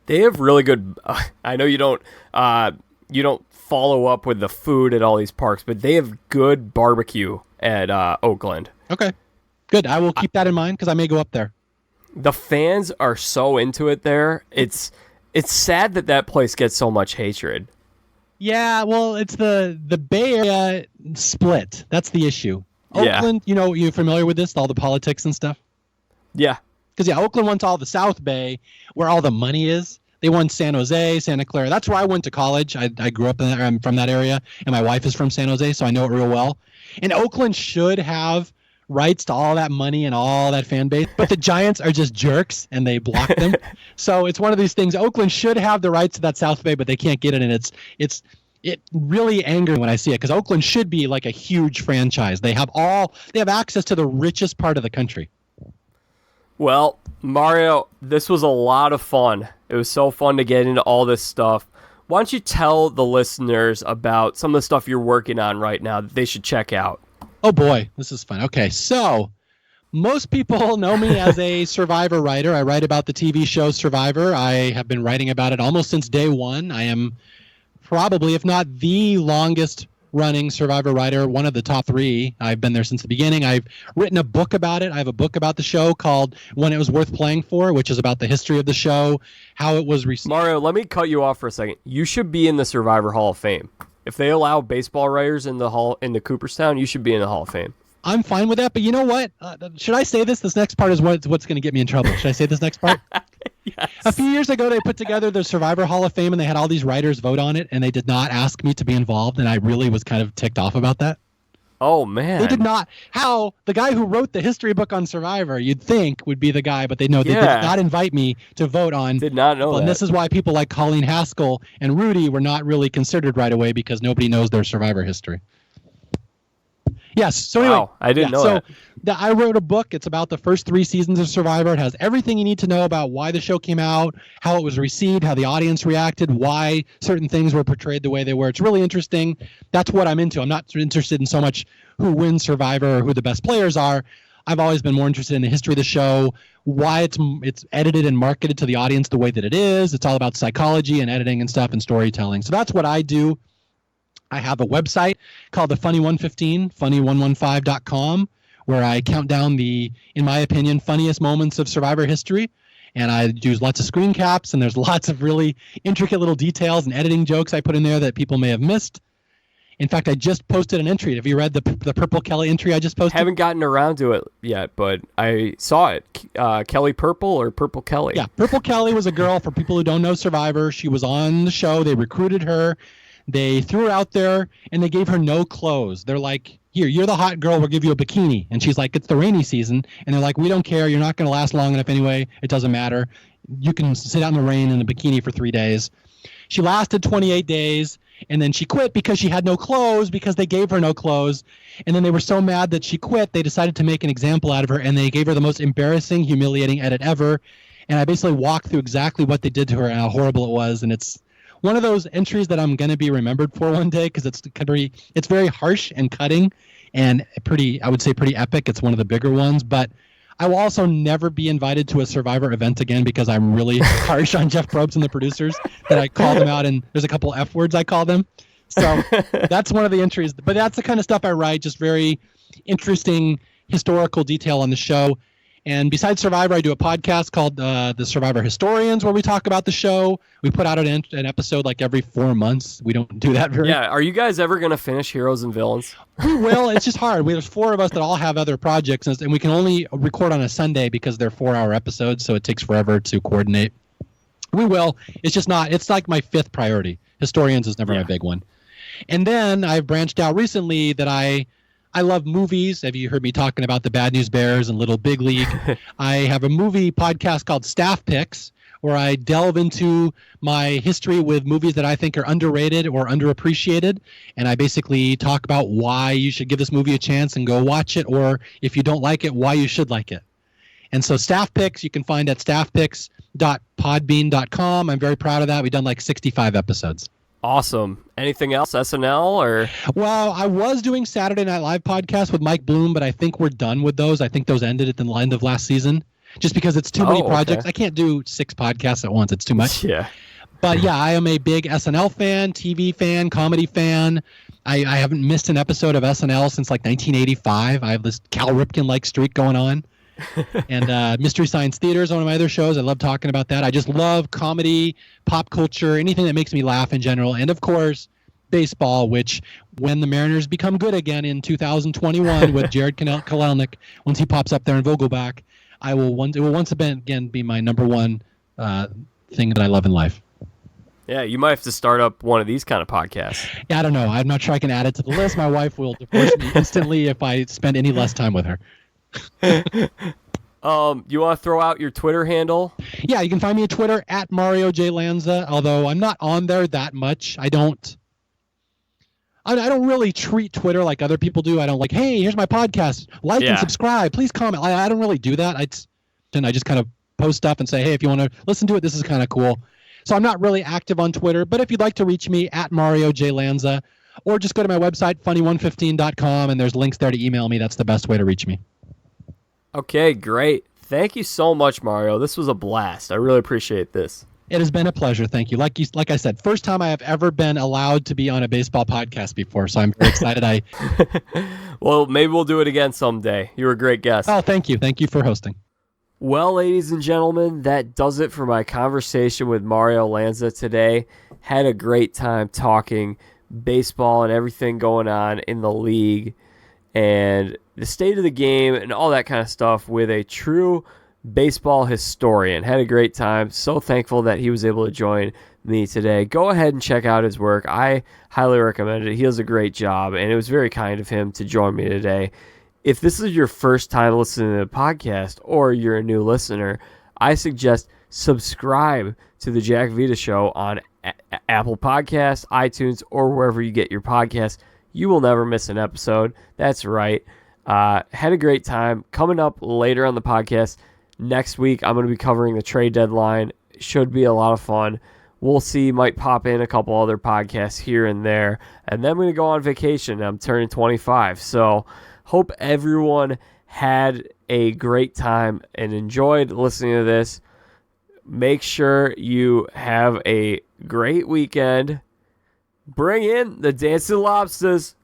Speaker 1: They have really good. I know you don't follow up with the food at all these parks, but they have good barbecue at Oakland.
Speaker 2: Okay, good. I will keep that in mind because I may go up there.
Speaker 1: The fans are so into it there. It's sad that place gets so much hatred.
Speaker 2: Yeah, well, it's the Bay Area split. That's the issue. Oakland, you familiar with this, all the politics and stuff?
Speaker 1: Yeah.
Speaker 2: Because, Oakland wants all the South Bay, where all the money is. They want San Jose, Santa Clara. That's where I went to college. I grew up I'm from that area, and my wife is from San Jose, so I know it real well. And Oakland should have rights to all that money and all that fan base, but the Giants are just jerks and they block them. So it's one of these things. Oakland should have the rights to that South Bay, but they can't get it, and it really angers me when I see it because Oakland should be like a huge franchise. They have access to the richest part of the country.
Speaker 1: Well, Mario, this was a lot of fun. It was so fun to get into all this stuff. Why don't you tell the listeners about some of the stuff you're working on right now that they should check out?
Speaker 2: Oh boy, this is fun. Okay, so most people know me as a Survivor writer. I write about the TV show Survivor. I have been writing about it almost since day one. I am probably, if not the longest running Survivor writer, one of the top 3. I've been there since the beginning. I've written a book about it. I have a book about the show called When It Was Worth Playing For, which is about the history of the show, how it was received.
Speaker 1: Mario, let me cut you off for a second. You should be in the Survivor Hall of Fame. If they allow baseball writers in the Cooperstown, you should be in the Hall of Fame.
Speaker 2: I'm fine with that, but you know what? Should I say this? This next part is what's going to get me in trouble. Should I say this next part?
Speaker 1: Yes.
Speaker 2: A few years ago, they put together the Survivor Hall of Fame, and they had all these writers vote on it, and they did not ask me to be involved, and I really was kind of ticked off about that.
Speaker 1: Oh, man.
Speaker 2: They did not. How the guy who wrote the history book on Survivor, you'd think would be the guy, but they did not invite me to vote on.
Speaker 1: Did not know that.
Speaker 2: And this is why people like Colleen Haskell and Rudy were not really considered right away, because nobody knows their Survivor history. Yes. So anyway,
Speaker 1: wow, I didn't know that.
Speaker 2: I wrote a book. It's about the first 3 seasons of Survivor. It has everything you need to know about why the show came out, how it was received, how the audience reacted, why certain things were portrayed the way they were. It's really interesting. That's what I'm into. I'm not interested in so much who wins Survivor or who the best players are. I've always been more interested in the history of the show, why it's edited and marketed to the audience the way that it is. It's all about psychology and editing and stuff and storytelling. So that's what I do. I have a website called the Funny 115, funny115.com, where I count down the, in my opinion, funniest moments of Survivor history. And I use lots of screen caps, and there's lots of really intricate little details and editing jokes I put in there that people may have missed. In fact, I just posted an entry. Have you read the Purple Kelly entry I just posted?
Speaker 1: Haven't gotten around to it yet, but I saw it. Kelly Purple or Purple Kelly?
Speaker 2: Yeah, Purple Kelly was a girl, for people who don't know Survivor. She was on the show. They recruited her. They threw her out there, and they gave her no clothes. They're like, here, you're the hot girl. We'll give you a bikini. And she's like, it's the rainy season. And they're like, we don't care. You're not going to last long enough anyway. It doesn't matter. You can sit out in the rain in a bikini for 3 days. She lasted 28 days, and then she quit because she had no clothes, because they gave her no clothes. And then they were so mad that she quit, they decided to make an example out of her, and they gave her the most embarrassing, humiliating edit ever. And I basically walked through exactly what they did to her and how horrible it was. And it's one of those entries that I'm going to be remembered for one day, because it's very harsh and cutting and I would say pretty epic. It's one of the bigger ones, but I will also never be invited to a Survivor event again, because I'm really harsh on Jeff Probst and the producers, that I call them out, and there's a couple F words I call them. So that's one of the entries, but that's the kind of stuff I write, just very interesting historical detail on the show. And besides Survivor, I do a podcast called The Survivor Historians, where we talk about the show. We put out an episode like every 4 months. We don't do that very.
Speaker 1: Yeah. Are you guys ever going to finish Heroes and Villains?
Speaker 2: We will. It's just hard. There's 4 of us that all have other projects, and we can only record on a Sunday because they're 4-hour episodes, so it takes forever to coordinate. We will. It's just not. It's like my 5th priority. Historians is never my big one. And then I've branched out recently that I love movies. Have you heard me talking about the Bad News Bears and Little Big League? I have a movie podcast called Staff Picks, where I delve into my history with movies that I think are underrated or underappreciated. And I basically talk about why you should give this movie a chance and go watch it, or if you don't like it, why you should like it. And so Staff Picks, you can find at staffpicks.podbean.com. I'm very proud of that. We've done like 65 episodes.
Speaker 1: Awesome. Anything else, SNL or?
Speaker 2: Well, I was doing Saturday Night Live podcast with Mike Bloom, but I think we're done with those. I think those ended at the end of last season, just because it's too many projects. Okay. I can't do 6 podcasts at once. It's too much.
Speaker 1: Yeah.
Speaker 2: But yeah, I am a big SNL fan, TV fan, comedy fan. I haven't missed an episode of SNL since like 1985. I have this Cal Ripken-like streak going on. And Mystery Science Theater is one of my other shows. I love talking about that. I just love comedy, pop culture, anything that makes me laugh in general. And of course, baseball, which when the Mariners become good again in 2021 with Jared Kelenic, once he pops up there in Vogelbach, it will once again be my number one thing that I love in life.
Speaker 1: Yeah, you might have to start up one of these kind of podcasts.
Speaker 2: Yeah, I don't know. I'm not sure I can add it to the list. My wife will divorce me instantly if I spend any less time with her.
Speaker 1: You want to throw out your Twitter handle?
Speaker 2: Yeah, you can find me at Twitter at Mario J. Lanza, although I'm not on there that much. I don't really treat Twitter like other people do. I don't like, hey, here's my podcast. Like and subscribe. Please comment. I don't really do that. I just kind of post stuff and say, hey, if you want to listen to it, this is kind of cool. So I'm not really active on Twitter, but if you'd like to reach me, at Mario J. Lanza, or just go to my website, funny115.com, and there's links there to email me. That's the best way to reach me.
Speaker 1: Okay, great. Thank you so much, Mario. This was a blast. I really appreciate this.
Speaker 2: It has been a pleasure. Thank you. Like I said, first time I have ever been allowed to be on a baseball podcast before, so I'm very excited.
Speaker 1: Well, maybe we'll do it again someday. You were a great guest.
Speaker 2: Oh, thank you. Thank you for hosting.
Speaker 1: Well, ladies and gentlemen, that does it for my conversation with Mario Lanza today. Had a great time talking baseball and everything going on in the league and the state of the game and all that kind of stuff with a true baseball historian. Had a great time. So thankful that he was able to join me today. Go ahead and check out his work. I highly recommend it. He does a great job, and it was very kind of him to join me today. If this is your first time listening to the podcast or you're a new listener, I suggest subscribe to the Jack Vita Show on Apple Podcasts, iTunes, or wherever you get your podcasts. You will never miss an episode. That's right. Had a great time. Coming up later on the podcast next week, I'm going to be covering the trade deadline. Should be a lot of fun. We'll see. Might pop in a couple other podcasts here and there. And then I'm going to go on vacation. I'm turning 25. So hope everyone had a great time and enjoyed listening to this. Make sure you have a great weekend. Bring in the dancing lobsters.